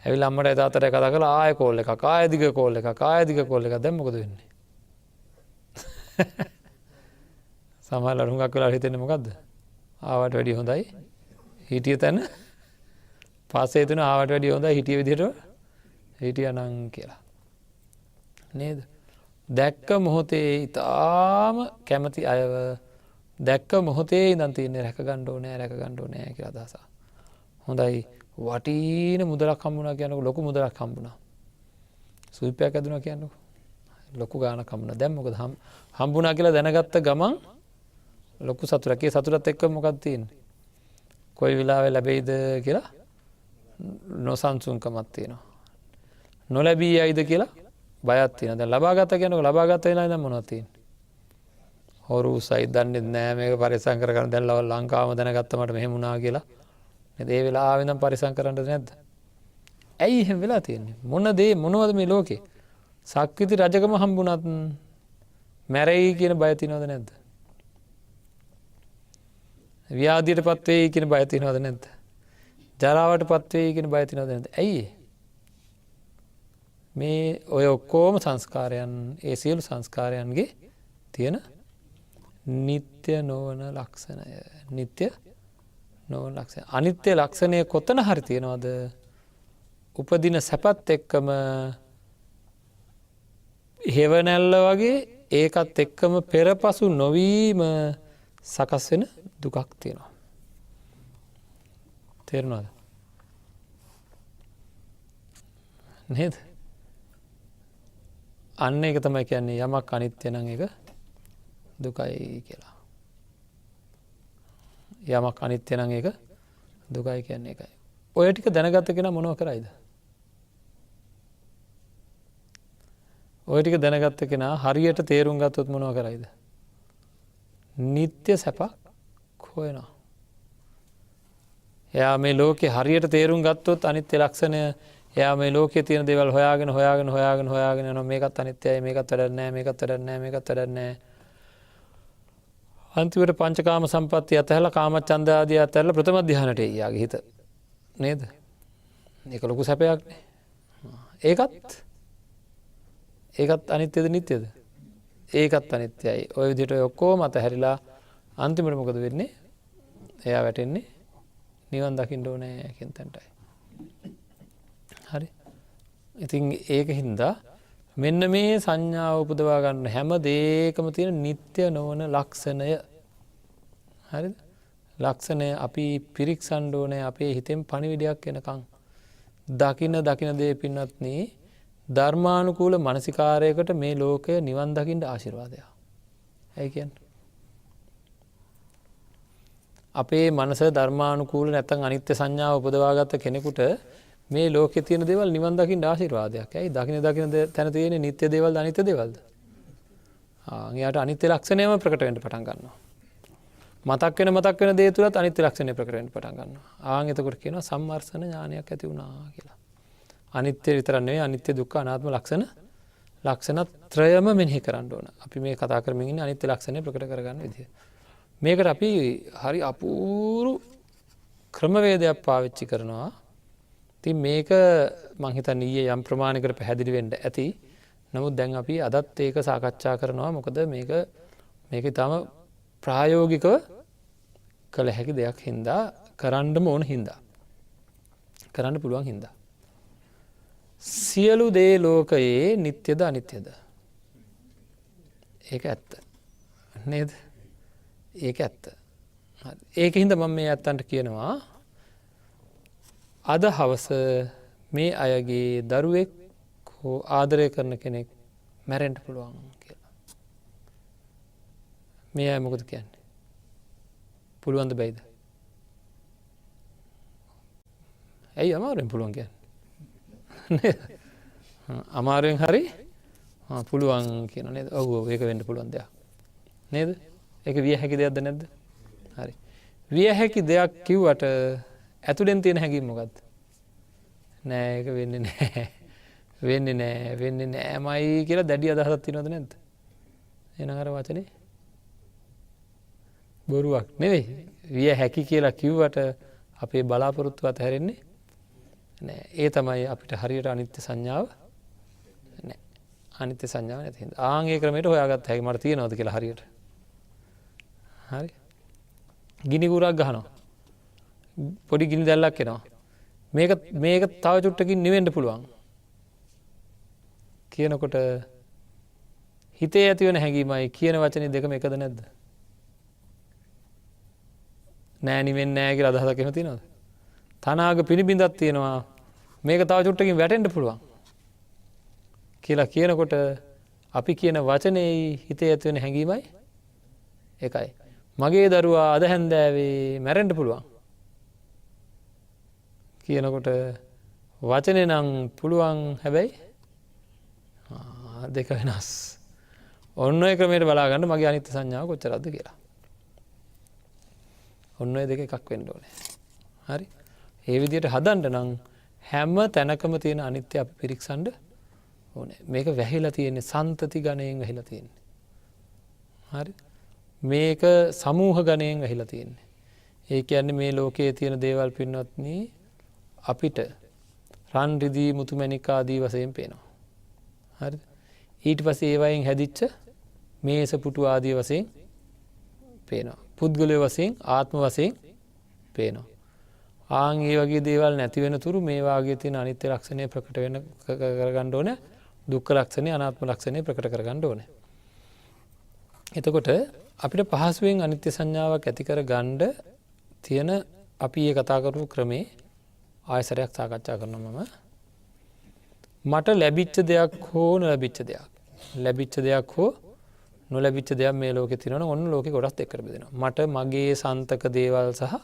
ඇවිල්ලා අම්මට තාත්තට කතා කරලා ආයෙ කෝල් එකක්, ආයෙ දිග කෝල් එකක්, ආයෙ දිග කෝල් එකක්. දැන් මොකද වෙන්නේ? සමහරවල් හුඟක් වෙලා හිතෙන්නේ මොකද්ද? ආවට වැඩිය හොඳයි හිටිය තැන පස්සේ තුන ආවට වැඩිය හොඳයි හිටිය විදිහට හිටියානම් කියලා. නේද? දැක්ක මොහොතේ ඊටාම කැමති අයව දැක්ක මොහොතේ ඉඳන් තියන්නේ රැක ගන්න ඕනේ කියලා අදහස. හොඳයි වටින මුදලක් හම්බුණා කියනකො ලොකු මුදලක් හම්බුණා. සුවිපයක් ඇදුණා කියනකො ලොකු ගාණක් හම්බුණා. දැන් මොකද හම්බුණා කියලා දැනගත්ත ගමන් ලොකු සතුටක්. ඒ සතුටත් එක්ක මොකක්ද තියෙන්නේ? කොයි වෙලාවෙ ලැබෙයිද කියලා නොසන්සුන්කමක් තියෙනවා. නොලැබී යයිද කියලා බයක් තියෙනවා. දැන් ලබා ගත්ත කියනකො ලබා ගත්ත වෙලාවෙ දැන් මොනවද තියෙන්නේ? හොරු උසයි දන්නේ නැහැ මේක පරිස්සම් කරගන්න. දැන් ලංකාවම දැනගත්ත මට මෙහෙම වුණා කියලා. නේද? ඒ වෙලාවෙ ඉඳන් පරිස්සම් කරන්නද නැද්ද? ඇයි එහෙම වෙලා තියෙන්නේ? මොනවද මේ ලෝකේ? සක්විති රජකම හම්බුණත් මැරෙයි කියන බය තියෙනවද නැද්ද? ව්‍යාධියට පත් වෙයි කියන බය තියෙනවද නැද්ද? ජරාවට පත් වෙයි කියන බය තියෙනවද නැද්ද? ඇයි මේ ඔය ඔක්කොම සංස්කාරයන් ඒ සියලු සංස්කාරයන්ගේ තියෙන නিত্য නොවන ලක්ෂණය. නিত্য නොවන ලක්ෂණය. අනිත්‍ය ලක්ෂණය කොතන හරි තියෙනවද? උපදින සැපත් එක්කම හේවණැල්ල වගේ ඒකත් එක්කම පෙරපසු නොවීම සකස් වෙන දුකක් තියෙනවා. තේරුණාද? නේද? අන්න ඒක තමයි කියන්නේ යමක් අනිත්‍ය නම් ඒක දුකයි කියලා. යමක් අනිත්‍ය නම් ඒක දුකයි කියන්නේ ඒකයි. ඔය ටික දැනගත්ත කෙනා මොනව කරයිද? ඔය ටික දැනගත්ත කෙනා හරියට තේරුම් ගත්තොත් මොනව කරයිද? නිත්‍ය සැපක් හොයනවා. එයා මේ ලෝකේ හරියට තේරුම් ගත්තොත් අනිත්‍ය ලක්ෂණය එයා මේ ලෝකයේ තියෙන දේවල් හොයාගෙන යනවා. මේකත් අනිත්‍යයි, මේකත් වැඩක් නැහැ, මේකත් වැඩක් නැහැ, මේකත් වැඩක් නැහැ. අන්තිමට පංචකාම සම්පත්තිය අතහැරලා කාමච්ඡන්ද ආදී අතහැරලා ප්‍රථම ධ්‍යානට එයාගේ හිත. නේද? ඒක ලොකු සැපයක් නේ. ඒකත් අනිත්‍යද නිට්ටයද? ඒකත් අනිත්‍යයි. ওই විදිහට ඔය ඔක්කොම අතහැරිලා අන්තිමට මොකද වෙන්නේ? එයා වැටෙන්නේ නිවන් දකින්න ඕනේ කියන තැනටයි. හරි. ඉතින් ඒක හින්දා මෙන්න මේ සංඥාව උපදවා ගන්න හැම දෙයකම තියෙන නිට්ටය නොවන ලක්ෂණය. හරිද? ලක්ෂණය අපි පිරික්සන්න ඕනේ අපේ හිතෙන් පණිවිඩයක් එනකන්. දකින දේ පින්වත්නි ධර්මානුකූල මානසිකාරයකට මේ ලෝකය නිවන් දකින්න ආශිර්වාදයක්. ඇයි කියන්නේ? අපේ මනස ධර්මානුකූල නැත්නම් අනිත්‍ය සංඥාව උපදවාගත්ත කෙනෙකුට මේ ලෝකේ තියෙන දේවල් නිවන් දකින්න ආශිර්වාදයක්. ඇයි? දකින තැන තියෙන නිත්‍ය දේවල්ද අනිත්‍ය දේවල්ද? එයාට අනිත්‍ය ලක්ෂණයම ප්‍රකට වෙන්න පටන් ගන්නවා. මතක් වෙන දේ තුලත් අනිත්‍ය ලක්ෂණය ප්‍රකට වෙන්න පටන් ගන්නවා. එතකොට කියනවා සම්මර්ෂණ ඥානයක් ඇති වුණා කියලා. අනිත්‍ය විතර නෙවෙයි අනිත්‍ය දුක්ඛ අනාත්ම ලක්ෂණ ත්‍රයම මෙනෙහි කරන්න ඕන. අපි මේ කතා කරමින් ඉන්නේ අනිත්‍ය ලක්ෂණය ප්‍රකට කරගන්න විදිය. මේකට අපි හරි අපූර්ව ක්‍රමවේදයක් පාවිච්චි කරනවා. ඉතින් මේක මං හිතන්නේ ඊයේ යම් ප්‍රමාණයකට පැහැදිලි වෙන්න ඇති. නමුත් දැන් අපි අදත් ඒක සාකච්ඡා කරනවා. මොකද මේක ඊටම ප්‍රායෝගිකව කළ හැකි දෙයක් හින්දා කරන්නම ඕන හින්දා. කරන්න පුළුවන් හින්දා. සියලු දේ ලෝකයේ නිට්ටයද අනිත්‍යද? ඒක ඇත්ත. නේද? ඒක ඇත්ත. ඒකින්ද මම මේ ඇත්තන්ට කියනවා අද හවස මේ අයගේ දරුවෙක් හෝ ආදරය කරන කෙනෙක් මැරෙන්න පුළුවන් කියලා. මේ අය මොකද කියන්නේ? පුළුවන්ද බැයිද? ඇයි අමාරුවෙන් පුළුවන් කියන්නේ? නේද? අමාරුවෙන් හරි පුළුවන් කියනවා නේද? ඔව් ඒක වෙන්න පුළුවන් දෙයක්. නේද? ඒක විය හැකි දෙයක්ද නැද්ද? හරි. විය හැකි දෙයක් කිව්වට ඇතුලෙන් තියෙන හැඟීම මොකද්ද? නෑ ඒක වෙන්නේ නෑ. වෙන්නේ නෑමයි කියලා දැඩි අදහසක් තියෙනවද නැද්ද? එහෙනම් අර වචනේ බොරුවක් නෙවෙයි. විය හැකි කියලා කිව්වට අපේ බලාපොරොත්තු අතහැරෙන්නේ නෑ. ඒ තමයි අපිට හරියට අනිත්‍ය සංඥාව නෑ. අනිත්‍ය සංඥාව නැති හින්දා. ඒ ක්‍රමයට හොයාගත්ත හැකි මට තියෙනවද කියලා හරියට. හරි. ගිනි කුරක් ගහනවා. පොඩි ගිනි දැල්ලක් එනවා. මේක තව චුට්ටකින් නිවෙන්න පුළුවන්. කියනකොට හිතේ ඇති වෙන හැඟීමයි කියන වචනේ දෙකම එකද නැද්ද? නෑ නිවෙන්නේ නෑ කියලා අදහසක් එහෙම තියෙනවද? තනාග පිළිබිඳක් තියෙනවා. මේක තව චුට්ටකින් වැටෙන්න පුළුවන්. කියලා කියනකොට අපි කියන වචනේ හිතේ ඇති වෙන හැඟීමයි එකයි. මගේ දරුවා අද හැන්දෑවේ මැරෙන්න පුළුවන්. කියනකොට වචනේ නම් පුළුවන් හැබැයි දෙක වෙනස්. ඔන්න ඔය ක්‍රමයට බලා ගන්න මගේ අනිත්‍ය සංඥාව කොච්චරද කියලා. ඔන්න ඔය දෙක එකක් වෙන්න ඕනේ. හරි? ඒ විදිහට හදන්න නම් හැම තැනකම තියෙන අනිත්‍ය අපි පිරික්සන්න ඕනේ. මේක වැහිලා තියෙන්නේ සන්තති ගණයෙන් වැහිලා තියෙන්නේ. හරි? මේක සමූහ ගණයෙන් වැහිලා තියෙන්නේ. ඒ කියන්නේ මේ ලෝකයේ තියෙන දේවල් පින්වත්නි අපිට රන් රිදී මුතු මැණික් ආදී වශයෙන් පේනවා. හරිද? ඊට පස්සේ ඒ වයින් හැදිච්ච මේස පුටු ආදී වශයෙන් පේනවා. පුද්ගලයෝ වශයෙන් ආත්ම වශයෙන් පේනවා. ඒ වගේ දේවල් නැති වෙන තුරු මේ වාගේ තියෙන අනිත්‍ය ලක්ෂණය ප්‍රකට වෙන කරගන්න ඕනේ. දුක්ඛ ලක්ෂණය අනාත්ම ලක්ෂණය ප්‍රකට කරගන්න ඕනේ. එතකොට අපිට පහසුවෙන් අනිත්‍ය සංඥාවක් ඇති කර ගණ්ඩ තියෙන අපි ඒ කතා කරපු ක්‍රමේ ආයසරයක් සාකච්ඡා කරනවා මම. මට ලැබිච්ච දෙයක් හෝ නොලැබිච්ච දෙයක්. ලැබිච්ච දෙයක් හෝ නොලැබිච්ච දෙයක් මේ ලෝකෙ තියෙනවනම් ඔන්න ලෝකෙ කොටස් දෙකකට බෙදෙනවා. මට මගේ සන්තක දේවල් සහ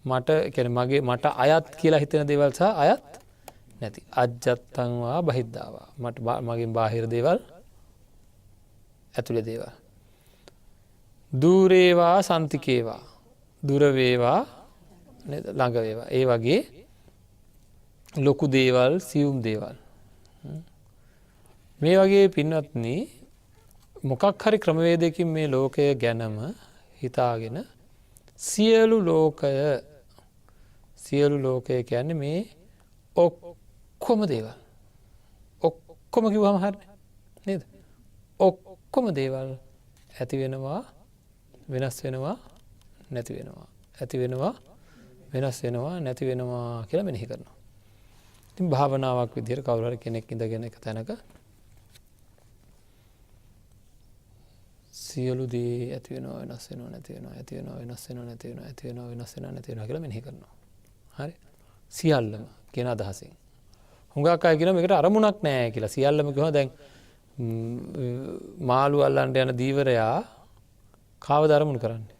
මට අයත් කියලා හිතෙන දේවල් සහ අයත් නැති. අජ්ජත්තංවා බහිද්ධාවා. මට මගෙන් බාහිර දේවල් ඇතුළේ දේවල්. දූරේවා සන්තිකේවා. දුරවේවා ළඟවේවා. ඒ වගේ ලොකු දේවල් සියුම් දේවල්. මේ වගේ පින්වත්න මොකක් හරි ක්‍රමවේදයකින් මේ ලෝකය ගැනම හිතාගෙන සියලු ලෝකය කියන්නේ මේ ඔක්කොම දේවල්. ඔක්කොම කිව්වම හරිනේ නේද? ඔක්කොම දේවල් ඇති වෙනවා වෙනස් වෙනවා නැති වෙනවා. ඇති වෙනවා වෙනස් වෙනවා නැති වෙනවා කියලා මෙනෙහි කරනවා. ඉතින් භාවනාවක් විදිහට කවුරු හරි කෙනෙක් ඉඳගෙන එක තැනක සියලු දේ ඇති වෙනවා වෙනස් වෙනවා නැති වෙනවා ඇති වෙනවා වෙනස් වෙනවා නැති වෙනවා ඇති වෙනවා වෙනස් වෙනවා නැති වෙනවා කියලා මෙනෙහි කරනවා. හරි? සියල්ලම කියන අදහසින්. හුඟක් අය කියනවා මේකට අරමුණක් නැහැ කියලා. සියල්ලම කියනවා දැන් මාළු අල්ලන්න යන දීවරයා කාවද අරමුණු කරන්නේ?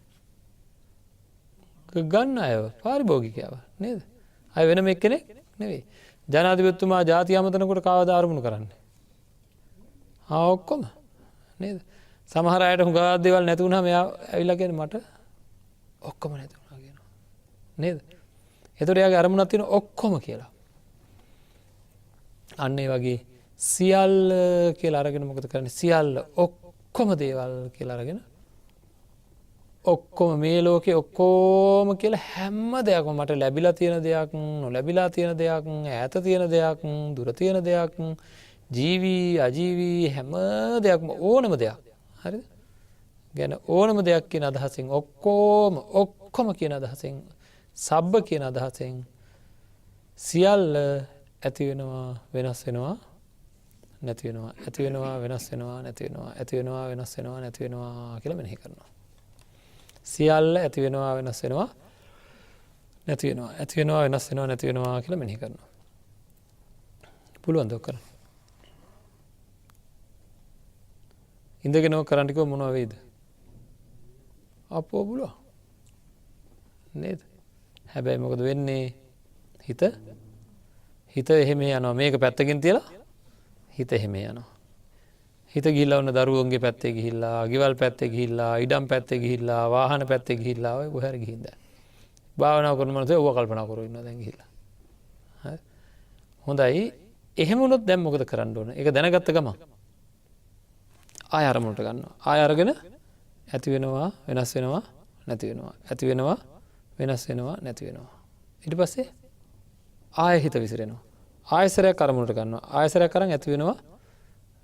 ගන්න අයව පාරිභෝගිකයව නේද? අය වෙනම එක්කෙනෙක් නෙවෙයි. ජනාධිපතිතුමා ජාතිය අමතනකොට කාවද අරමුණු කරන්නේ? ඔක්කොම නේද? සමහර අයට හුඟක් දේවල් නැති වුණාම එයා ඇවිල්ලා කියන්නේ මට ඔක්කොම නැති වුණා කියනවා. නේද? ඒතකොට එයාගේ අරමුණක් තියෙන ඔක්කොම කියලා. අන්න ඒ වගේ සියල්ල කියලා අරගෙන මොකද කරන්නේ? සියල්ල ඔක්කොම දේවල් කියලා අරගෙන ඔක්කොම මේ ලෝකේ ඔක්කොම කියලා හැම දෙයක්ම මට ලැබිලා තියෙන දෙයක්, නොලැබිලා තියෙන දෙයක්, ඈත තියෙන දෙයක්, දුර තියෙන දෙයක්, ජීවි අජීවි හැම දෙයක්ම ඕනම දෙයක්. හරිද? ගැන ඕනම දෙයක් කියන අදහසින් ඔක්කොම කියන අදහසින් සබ්බ කියන අදහසින් සියල්ල ඇති වෙනවා වෙනස් වෙනවා නැති වෙනවා ඇති වෙනවා වෙනස් වෙනවා නැති වෙනවා ඇති වෙනවා වෙනස් වෙනවා නැති වෙනවා කියලා මෙනෙහි කරනවා. සියල්ල ඇති වෙනවා වෙනස් වෙනවා නැති වෙනවා ඇති වෙනවා වෙනස් වෙනවා නැති වෙනවා කියලා මෙනෙහි කරනවා. පුළුවන් ද කරන්න? ඉඳගෙන ඔක කරන්න කිව්ව මොනවා වෙයිද? අපෝ පුළුවන් නේද? හැබැයි මොකද වෙන්නේ? හිත එහෙම යනවා. මේක පැත්තකින් තියලා හිත එහෙම යනවා. හිත ගිහිල්ලා වුණ දරුවන්ගේ පැත්තේ ගිහිල්ලා, ගෙවල් පැත්තේ ගිහිල්ලා, ඉඩම් පැත්තේ ගිහිල්ලා, වාහන පැත්තේ ගිහිල්ලා ඔය කොහේ හරි ගිහින් දැන්. භාවනා කරන මනසේ ඕවා කල්පනා කරගෙන ඉන්නවා දැන් ගිහිල්ලා. හරි. හොඳයි. එහෙම වුණොත් දැන් මොකද කරන්න ඕන? ඒක දැනගත්ත ගමන් ආය අරමුණට ගන්නවා. ආය අරගෙන ඇති වෙනවා වෙනස් වෙනවා නැති වෙනවා. ඇති වෙනවා වෙනස් වෙනවා නැති වෙනවා. ඊට පස්සේ ආය හිත විසිරෙනවා. ආයසරයක් අරමුණට ගන්නවා. ආයසරයක් අරන් ඇති වෙනවා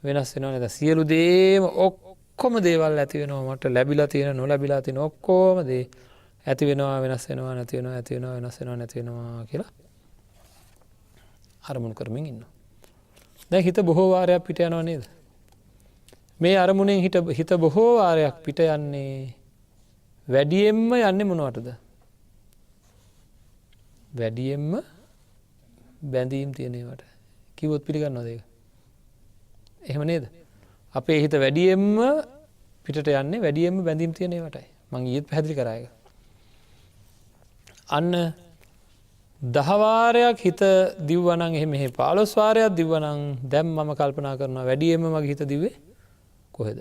වෙනස් වෙනවා නේද? සියලු දේම ඔක්කොම දේවල් ඇති වෙනවා මට ලැබිලා තියෙන නොලැබිලා තියෙන ඔක්කොම දේ ඇති වෙනවා වෙනස් වෙනවා නැති වෙනවා ඇති වෙනවා වෙනස් වෙනවා නැති වෙනවා කියලා අරමුණු කරමින් ඉන්නවා. දැන් හිත බොහෝ වාරයක් පිට යනවා නේද? මේ අරමුණෙන් හිත බොහෝ වාරයක් පිට යන්නේ වැඩියෙන්ම යන්නේ මොනවටද? වැඩියෙන්ම බැඳීම් තියෙන ඒවාට. කිව්වොත් පිළිගන්නවද ඒක? එහෙම නේද? අපේ හිත වැඩියෙන්ම පිටට යන්නේ වැඩියෙන්ම බැඳීම් තියෙන ඒවාටයි. මම ඊයේත් පැහැදිලි කරා ඒක. අන්න 10 වාරයක් හිත දිව්වනම් එහෙම 15 වාරයක් දිව්වනම් දැන් මම කල්පනා කරනවා වැඩියෙන්ම මගේ හිත දිව්වේ කොහෙද?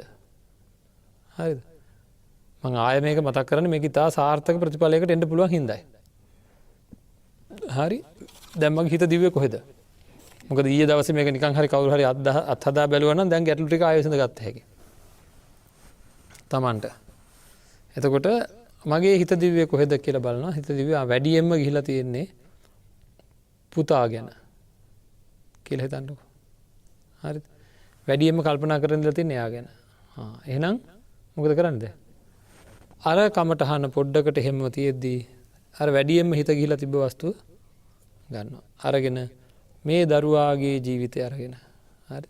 හරිද? මම ආයෙ මේක මතක් කරන්නේ මේක ඉතා සාර්ථක ප්‍රතිඵලයකට එන්න පුළුවන් හින්දායි. හරි? දැන් මගේ හිත දිව්වේ කොහෙද? මොකද ඊයේ දවසේ මේක නිකන් හරි කවුරු හරි අත්හදා බැලුවා නම් දැන් ගැටලු ටික ආයෙ විසඳ ගත්ත හැකි. Tamanට. එතකොට මගේ හිත දිව්වේ කොහෙද කියලා බලනවා. හිත දිව්වේ වැඩියෙන්ම ගිහිලා තියෙන්නේ පුතා ගැන කියලා හිතන්නකෝ. හරිද? වැඩියෙන්ම කල්පනා කරගෙන ඉඳලා තින්නේ එයා ගැන. එහෙනම් මොකද කරන්නද? අර කමටහන පොඩ්ඩකට හැමව තියෙද්දී අර වැඩියෙන්ම හිත ගිහිලා තිබ්බ වස්තුව ගන්නවා. අරගෙන මේ දරුවාගේ ජීවිතය අරගෙන. හරි?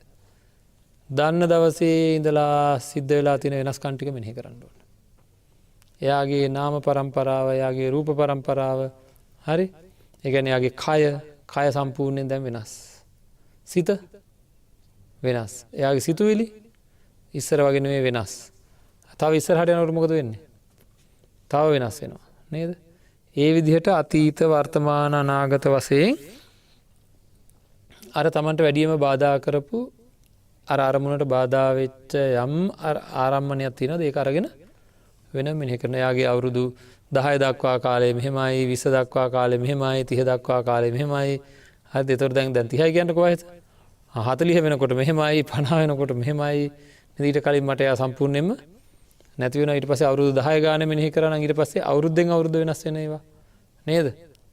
දන්න දවසේ ඉඳලා සිද්ධ වෙලා තියෙන වෙනස්කම් ටික මෙනෙහි කරන්න ඕන. එයාගේ නාම පරම්පරාව, එයාගේ රූප පරම්පරාව, හරි? ඒ කියන්නේ එයාගේ කය සම්පූර්ණයෙන් දැන් වෙනස්. සිත වෙනස්. එයාගේ සිතුවිලි ඉස්සර වගේ නෙවෙයි වෙනස්. තව ඉස්සරහට යනකොට මොකද වෙන්නේ? තව වෙනස් වෙනවා. නේද? ඒ විදිහට අතීත වර්තමාන අනාගත වශයෙන් අර තමන්ට වැඩියම බාධා කරපු අර අරමුණට බාධා වෙච්ච යම් ආරම්මණයක් තියෙනවද ඒක අරගෙන වෙන මෙනෙහි කරන. යාගේ අවුරුදු 10 දක්වා කාලය මෙහෙමයි, 20 දක්වා කාලය මෙහෙමයි, 30 දක්වා කාලය මෙහෙමයි. හරිද? ඒතකොට දැන් 30යි කියන්නකො වයස. 40 වෙනකොට මෙහෙමයි, 50 වෙනකොට මෙහෙමයි. ඊට කලින් මට එයා සම්පූර්ණයෙන්ම නැති වෙනවා. ඊට පස්සේ අවුරුදු 10 ගානේ මෙනෙහි කරා නම් ඊට පස්සේ අවුරුද්දෙන් අවුරුද්ද වෙනස් වෙන ඒවා. නේද?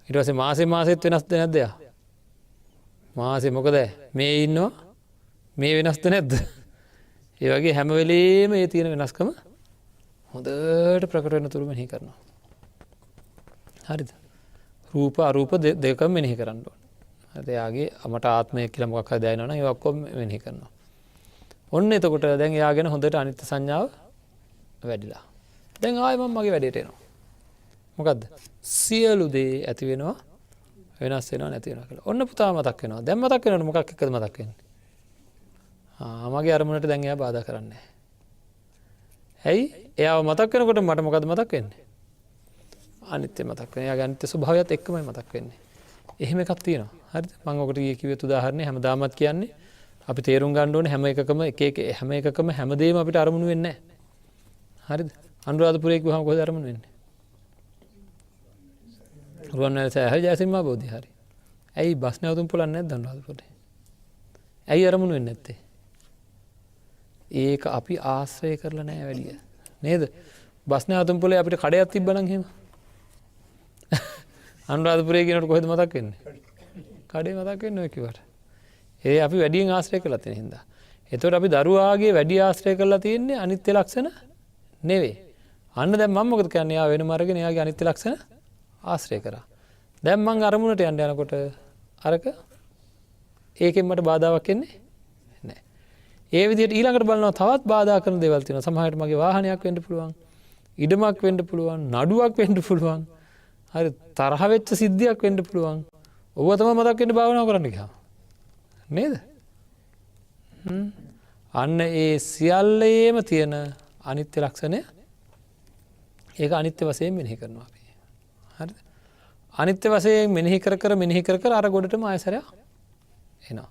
ඊට පස්සේ මාසෙත් වෙනස්ද නැද්ද යා? මාසේ මොකද මේ ඉන්නවා මේ වෙනස්ද නැද්ද? ඒ වගේ හැම වෙලේම ඒ තියෙන වෙනස්කම හොඳට ප්‍රකට වෙන තුරු මෙනෙහි කරනවා. හරිද? රූප අරූප දෙකම මෙනෙහි කරන්න ඕන. හරිද? එයාගේ මට ආත්මය කියලා මොකක් හරි දැනෙනවා නම් ඒක ඔක්කොම මෙනෙහි කරනවා. ඔන්න එතකොට දැන් එයා ගැන හොඳට අනිත්‍ය සංඥාව වැඩිලා. දැන් ආයෙ මම මගේ වැඩේට එනවා. මොකද්ද? සියලු දේ ඇති වෙනවා වෙනස් වෙනවා නැති වෙනවා කියලා. ඔන්න පුතා මතක් වෙනවා. දැන් මතක් වෙනවනේ මොකක් එක්කද මතක් වෙන්නේ? මගේ අරමුණට දැන් එයා බාධා කරන්නේ නැහැ. ඇයි? එයාව මතක් වෙනකොට මට මොකද මතක් වෙන්නේ? අනිත්‍ය මතක් වෙනවා. එයාගේ අනිත්‍ය ස්වභාවයත් එක්කමයි මතක් වෙන්නේ. එහෙම එකක් තියෙනවා. හරිද? මම ඔකට ඊයේ කිව්වෙත් උදාහරණේ හැමදාමත් කියන්නේ අපි තේරුම් ගන්න ඕනේ හැම එකකම හැම එකකම හැමදේම අපිට අරමුණු වෙන්නේ නැහැ. හරිද? අනුරාධපුරේ ගිහම කොහෙද අරමුණු වෙන්නේ? රුවන්වැලිසෑය හරි ජයසිංහ බෝධිය හරි. ඇයි බස් නැවතුම් පොළක් නැද්ද අනුරාධපුරේ? ඇයි අරමුණු වෙන්නේ නැත්තේ? ඒක අපි ආශ්‍රය කරලා නැහැ වැඩිය. නේද? බස් නැවතුම් පොලේ අපිට කඩයක් තිබ්බනම් එහෙම. අනුරාධපුරේ කියනකොට කොහෙද මතක් වෙන්නේ? කඩේ මතක් වෙන්නේ ඔය කිව්වට. ඒ අපි වැඩියෙන් ආශ්‍රය කරලා තියෙන හින්දා. එතකොට අපි දරුවාගේ වැඩි ආශ්‍රය කරලා තියෙන්නේ අනිත්‍ය ලක්ෂණ නෙවෙයි. අන්න දැන් මම මොකද කියන්නේ? යා වෙනම අරගෙන එයාගේ අනිත්‍ය ලක්ෂණ ආශ්‍රය කරා. දැන් මං අරමුණට යන්න යනකොට අරක ඒකෙන් මට බාධාවක් එන්නේ නැහැ. ඒ විදිහට ඊළඟට බලනවා තවත් බාධා කරන දේවල් තියෙනවා. සමහරවිට මගේ වාහනයක් වෙන්න පුළුවන්, ඉඩමක් වෙන්න පුළුවන්, නඩුවක් වෙන්න පුළුවන්. හරි තරහ වෙච්ච සිද්ධියක් වෙන්න පුළුවන්. ඔබ තමයි මතක් වෙන්න භාවනා කරන්න ගියාම. නේද? අන්න ඒ සියල්ලේම තියෙන අනිත්‍ය ලක්ෂණය ඒක අනිත්‍ය වශයෙන් මෙනෙහි කරනවා අපි. හරිද? අනිත්‍ය වශයෙන් මෙනෙහි කර අර ගොඩටම ආයසරයක් එනවා.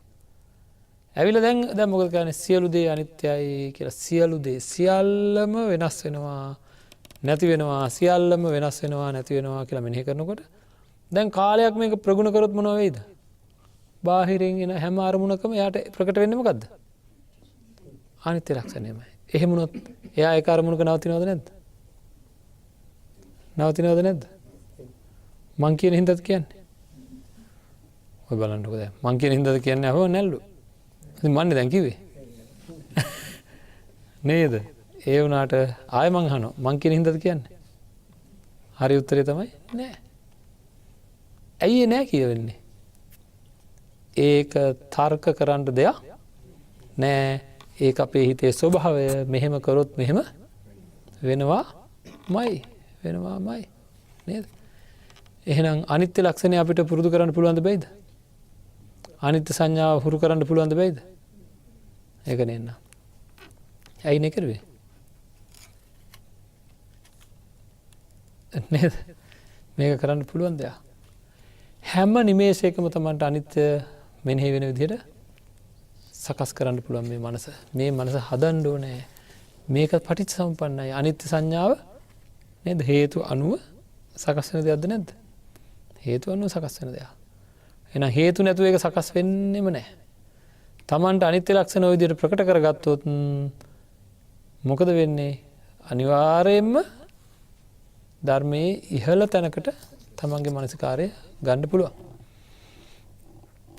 ඇවිල්ලා දැන් මොකද කියන්නේ? සියලු දේ අනිත්‍යයි කියලා. සියලු දේ සියල්ලම වෙනස් වෙනවා නැති වෙනවා, සියල්ලම වෙනස් වෙනවා නැති වෙනවා කියලා මෙනෙහි කරනකොට දැන් කාලයක් මේක ප්‍රගුණ කරොත් මොනව වෙයිද? බාහිරින් එන හැම අරමුණකම එයාට ප්‍රකට වෙන්නේ මොකද්ද? අනිත්‍ය ලක්ෂණයමයි. එහෙම වුණොත් එයා ඒක අරමුණක නවතිනවද නැද්ද? නවතිනවද නැද්ද? මං කියන හින්දාද කියන්නේ? ඔය බලන්නකෝ දැන්. මං කියන හින්දාද කියන්නේ අහුව නැල්ලු. ඉතින් මන්නේ දැන් කිව්වේ. නේද? ඒ වුණාට ආයෙ මං අහනවා. මං කියන හින්දාද කියන්නේ? හරි උත්තරේ තමයි නෑ. ඇයි නෑ කියවෙන්නේ? ඒක තර්ක කරන්න දෙයක් නෑ. ඒක අපේ හිතේ ස්වභාවය. මෙහෙම කරොත් මෙහෙම වෙනවාමයි. නේද? එහෙනම් අනිත්‍ය ලක්ෂණය අපිට පුරුදු කරන්න පුළුවන්ද බැයිද? අනිත්‍ය සංඥාව හුරු කරන්න පුළුවන්ද බැයිද? ඒක නෙන්න. ඇයි නේ කරුවේ? නේද? මේක කරන්න පුළුවන් දෙයක්. හැම නිමේෂයකම තමන්ට අනිත්‍ය මෙනෙහි වෙන විදිහට සකස් කරන්න පුළුවන් මේ මනස. මේ මනස හදන්න ඕනේ. මේක පටිච්චසමුප්පන්නයි. අනිත්‍ය සංඥාව නේද? හේතු අනුව සකස් වෙන දෙයක්ද නැද්ද? හේතු අනුව සකස් වෙන දෙයක්. එහෙනම් හේතු නැතුව ඒක සකස් වෙන්නෙම නැහැ. තමන්ට අනිත්‍ය ලක්ෂණ ඔය විදිහට ප්‍රකට කරගත්තොත් මොකද වෙන්නේ? අනිවාර්යයෙන්ම ධර්මයේ ඉහළ තැනකට තමන්ගේ මානසිකාරය ගන්න පුළුවන්.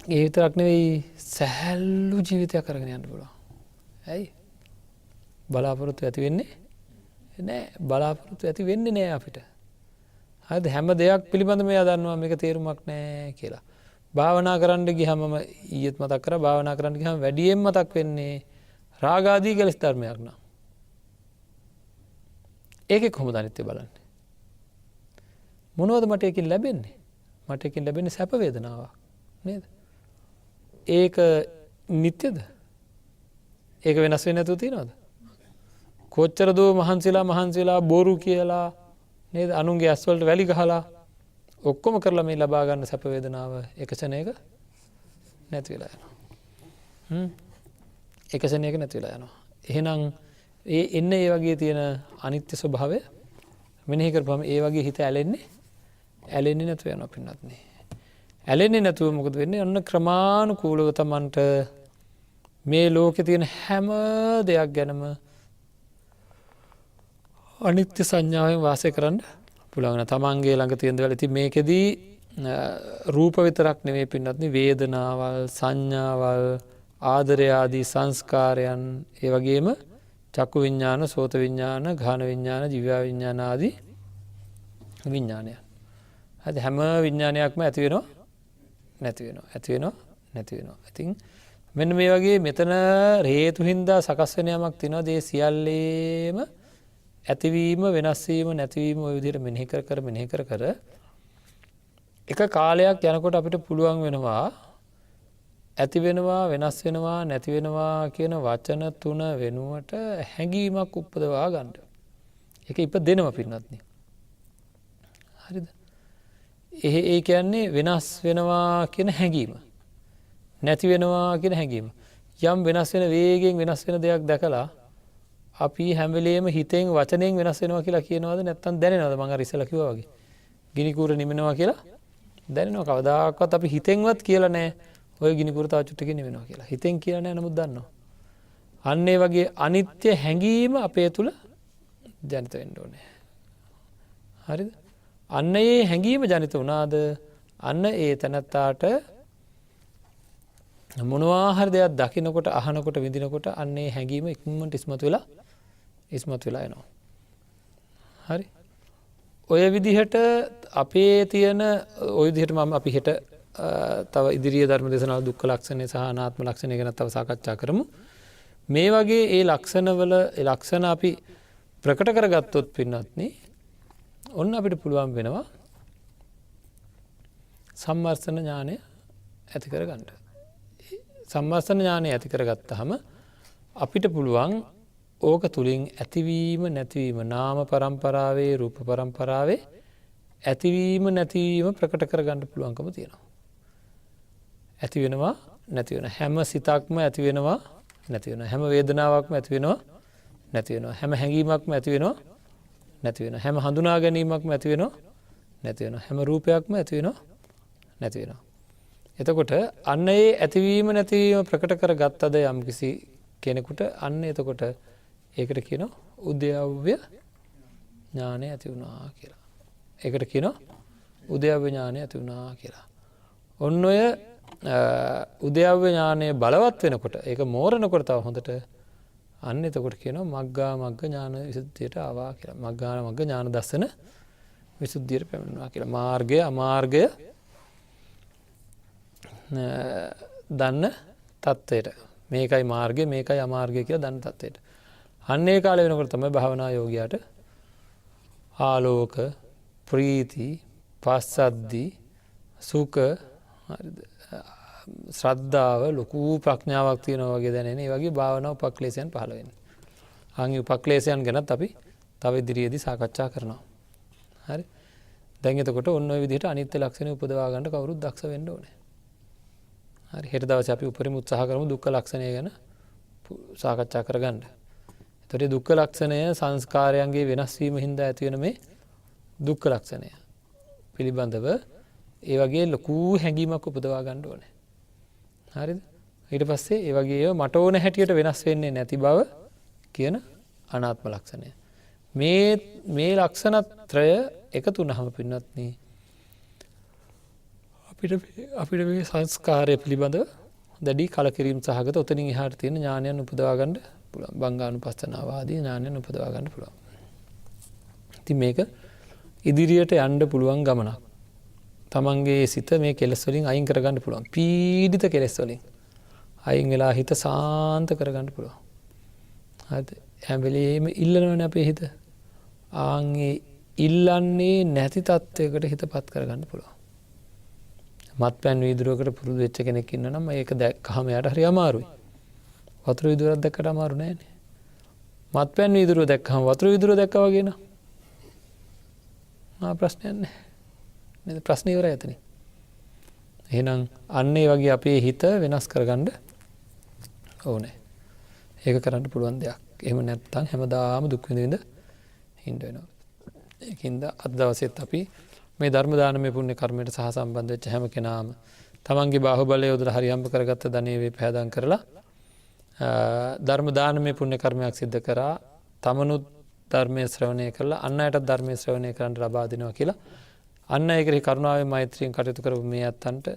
ඒ විතරක් නෙවෙයි සැහැල්ලු ජීවිතයක් කරගෙන යන්න පුළුවන්. ඇයි? බලාපොරොත්තු ඇති වෙන්නේ නැහැ. බලාපොරොත්තු ඇති වෙන්නේ නැහැ අපිට. හරිද? හැම දෙයක් පිළිබඳව මෙයා දන්නවා මේක තේරුමක් නැහැ කියලා. භාවනා කරන්න ගියාම මම ඊයේත් මතක් කරා භාවනා කරන්න ගියාම වැඩියෙන් මතක් වෙන්නේ රාගාදී කෙලෙස් ධර්මයක් නම් ඒකේ කොහොමද අනිත්‍ය බලන්නේ? මොනවද මට ඒකෙන් ලැබෙන්නේ? මට ඒකෙන් ලැබෙන්නේ සැප වේදනාවක් නේද? ඒක නිට්ටයද? ඒක වෙනස් වෙන්නේ නැතුව තියනවද? කොච්චර දෝ මහන්සිලා බොරු කියලා නේද? අනුන්ගේ ඇස් වලට වැලි ගහලා ඔක්කොම කරලා මේ ලබා ගන්න සැප වේදනාව එක ෂණයක නැති වෙලා යනවා. එක ෂණයක නැති වෙලා යනවා. එහෙනම් ඒ එන්නේ ඒ වගේ තියෙන අනිත්‍ය ස්වභාවය මෙනෙහි කරපුවම ඒ වගේ හිත ඇලෙන්නේ නැතුව යනවා පින්නත්නි. ඇලෙන්නේ නැතුව මොකද වෙන්නේ? ඔන්න ක්‍රමානුකූලව තමන්ට මේ ලෝකේ තියෙන හැම දෙයක් ගැනම අනිත්‍ය සංඥාවෙන් වාසය කරන්න පුළුවන්. තමන්ගේ ළඟ තියෙන දේවල් ඉතින් මේකෙදී රූප විතරක් නෙමෙයි පින්නත්නි, වේදනාවල්, සංඥාවල්, ආදරය ආදී සංස්කාරයන්, ඒ වගේම චක්කු විඤ්ඤාණ, සෝත විඤ්ඤාණ, ගාහන විඤ්ඤාණ, ජීව විඤ්ඤාණ ආදී විඤ්ඤාණය. හරි, හැම විඤ්ඤාණයක්ම ඇති වෙනවා නැති වෙනවා, ඇති වෙනවා නැති වෙනවා. ඉතින් මෙන්න මේ වගේ මෙතන හේතු හින්දා සකස් වෙන යමක් තියෙනවා. ඒ සියල්ලේම ඇතිවීම, වෙනස් වීම, නැතිවීම ඔය විදිහට මෙනෙහි කර එක කාලයක් යනකොට අපිට පුළුවන් වෙනවා ඇති වෙනවා, වෙනස් වෙනවා, නැති වෙනවා කියන වචන තුන වෙනුවට හැඟීමක් උපදවා ගන්න. ඒක ඉපදෙනවා පින්නත්නි. හරිද? ඒ කියන්නේ වෙනස් වෙනවා කියන හැඟීම, නැති වෙනවා කියන හැඟීම. යම් වෙනස් වෙන වේගයෙන් වෙනස් වෙන දෙයක් දැකලා අපි හැම වෙලේම හිතෙන් වචනෙන් වෙනස් වෙනවා කියලා කියනවද නැත්නම් දැනෙනවද? මම අර ඉස්සෙල්ලා කිව්වා වගේ. ගිනි කූර නිවෙනවා කියලා දැනෙනවා. කවදාකවත් අපි හිතෙන්වත් කියලා නැහැ ඔය ගිනි කූර තව චුට්ටකින් නිවෙනවා කියලා. හිතෙන් කියලා නැහැ, නමුත් දන්නවා. අන්න ඒ වගේ අනිත්‍ය හැඟීම අපේ තුල ජනිත වෙන්න ඕනේ. හරිද? අන්න ඒ හැඟීම ජනිත වුණාද අන්න ඒ තැනත්තාට මොනවා හරි දෙයක් දකිනකොට, අහනකොට, විඳිනකොට අන්න ඒ හැඟීම ඉක්මනට ඉස්මතු වෙලා එනවා. හරි? ඔය විදිහට අපේ තියෙන ඔය විදිහට මම අපි හෙට තව ඉදිරියේ ධර්ම දේශනාවල දුක්ඛ ලක්ෂණය සහ අනාත්ම ලක්ෂණය ගැන තව සාකච්ඡා කරමු. මේ වගේ ඒ ලක්ෂණ අපි ප්‍රකට කරගත්තොත් පින්නත්නි, ඔන්න අපිට පුළුවන් වෙනවා සම්මර්ෂණ ඥානය ඇති කරගන්න. සම්මර්ෂණ ඥානය ඇති කරගත්තාම අපිට පුළුවන් ඕක තුලින් ඇතිවීම නැතිවීම, නාම පරම්පරාවේ, රූප පරම්පරාවේ ඇතිවීම නැතිවීම ප්‍රකට කරගන්න පුළුවන්කම තියෙනවා. ඇති වෙනවා නැති වෙනවා. හැම සිතක්ම ඇති වෙනවා නැති වෙනවා. හැම වේදනාවක්ම ඇති වෙනවා නැති වෙනවා. හැම හැඟීමක්ම ඇති වෙනවා නැති වෙනවා. හැම හඳුනා ගැනීමක්ම ඇති වෙනවා නැති වෙනවා. හැම රූපයක්ම ඇති වෙනවා නැති වෙනවා. එතකොට අන්න ඒ ඇතිවීම නැතිවීම ප්‍රකට කරගත්තද යම්කිසි කෙනෙකුට, අන්න එතකොට ඒකට කියනවා උද්‍යව්‍ය ඥානය ඇති වුණා කියලා. ඒකට කියනවා උද්‍යව්‍ය ඥානය ඇති වුණා කියලා. ඔන්න ඔය උද්‍යව්‍ය ඥානය බලවත් වෙනකොට, ඒක මෝරනකොට තව හොඳට, අන්න එතකොට කියනවා මග්ගා මග්ග ඥාන විසුද්ධියට ආවා කියලා. මග්ගා මග්ග ඥාන දර්ශන විසුද්ධියට පැමිණෙනවා කියලා. මාර්ගය අමාර්ගය දන්න තත්ත්වයට, මේකයි මාර්ගය මේකයි අමාර්ගය කියලා දන්න තත්ත්වයට. අන්න ඒ කාලේ වෙනකොට තමයි භාවනා යෝගියාට ආලෝක, ප්‍රීති, පස්සද්ධි, සුඛ, ශ්‍රද්ධාව, ලොකු ප්‍රඥාවක් තියෙනවා වගේ දැනෙන ඒ වගේ භාවනා උපක්ලේශයන් පහළ වෙන්නේ. ආන්ගේ උපක්ලේශයන් ගැනත් අපි තව ඉදිරියේදී සාකච්ඡා කරනවා. හරි? දැන් එතකොට ඔන්න ඔය විදිහට අනිත්‍ය ලක්ෂණ උපදවා ගන්න කවුරුත් දක්ෂ වෙන්න ඕනේ. හරි, හෙට දවසේ අපි උපරිම උත්සාහ කරමු දුක්ඛ ලක්ෂණය ගැන සාකච්ඡා කරගන්න. එතකොට දුක්ඛ ලක්ෂණය සංස්කාරයන්ගේ වෙනස් වීම හින්දා ඇති වෙන මේ දුක්ඛ ලක්ෂණය පිළිබඳව ඒ වගේ ලොකු හැඟීමක් උපදවා ගන්න ඕනේ. හරිද? ඊට පස්සේ ඒ වගේ මට ඕන හැටියට වෙනස් වෙන්නේ නැති බව කියන අනාත්ම ලක්ෂණය. මේ ලක්ෂණත්‍රය එකතු වුණාම පින්වත්නි, අපිට මේ සංස්කාරය පිළිබඳව දැඩි කලකිරීම සහගත උතනින් එහාට තියෙන ඥානයන් උපදවා ගන්න පුළුවන්. බංගානුපස්සනාව ආදී ඥානයන් උපදවා ගන්න පුළුවන්. ඉතින් මේක ඉදිරියට යන්න පුළුවන් ගමනක්. තමන්ගේ සිත මේ කෙලෙස් වලින් අයින් කරගන්න පුළුවන්. පීඩිත කෙලෙස් වලින් අයින් වෙලා හිත සාන්ත කරගන්න පුළුවන්. හැම වෙලේම ඉල්ලනවනේ අපේ හිත. ආන්ගේ ඉල්ලන්නේ නැති තත්ත්වයකට හිතපත් කරගන්න පුළුවන්. මත්පැන් වීදුරුවකට පුරුදු වෙච්ච කෙනෙක් ඉන්නවා නම් ඒක දැක්කහම යාට හරි අමාරුයි. වතුර වීදුරුවක් දැක්කට අමාරු නෑනේ. මත්පැන් වීදුරුව දැක්කහම වතුර වීදුරුව දැක්කා වගේ නා. ප්‍රශ්නයක් නැහැ. නේද? ප්‍රශ්නේ ඉවරයි එතනින්. එහෙනම් අන්න ඒ වගේ අපේ හිත වෙනස් කරගන්න ඕනේ. ඒක කරන්න පුළුවන් දෙයක්. එහෙම නැත්නම් හැමදාම දුක් විඳින්න හින්ද වෙනවා. ඒකින්ද අද දවසෙත් අපි මේ ධර්ම දානමය පුණ්‍ය කර්මයට සහ සම්බන්ධ වෙච්ච හැම කෙනාම තමන්ගේ බාහුවලය යොදලා හරි හම්බ කරගත්ත ධනෙ වේ පහදම් කරලා ධර්ම දානමය පුණ්‍ය කර්මයක් සිද්ධ කරා තමනුත් ධර්මයේ ශ්‍රවණය කරලා අන් අයටත් ධර්මයේ ශ්‍රවණය කරන්න ලබා දෙනවා කියලා අන්න ඒ කෙරෙහි කරුණාවෙන් මෛත්‍රියෙන් කටයුතු කරපු මේ අත්තන්ට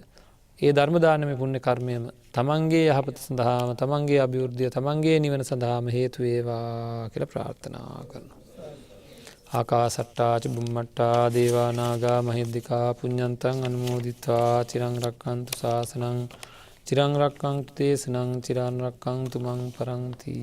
ඒ ධර්ම දානමය පුණ්‍ය කර්මයම තමන්ගේ යහපත සඳහාම තමන්ගේ අභිවෘද්ධිය තමන්ගේ නිවන සඳහාම හේතු වේවා කියලා ප්‍රාර්ථනා කරනවා. ආකාසට්ටා ච බුම්මට්ටා දේවා නාග මහිද්దికා පුඤ්ඤන්තං අනුමෝදිත්වා චිරං රක්ඛන්තු ශාසනං චිරං රක්ඛන්තු දේශනං චිරං රක්ඛන්තු මං පරන්ති.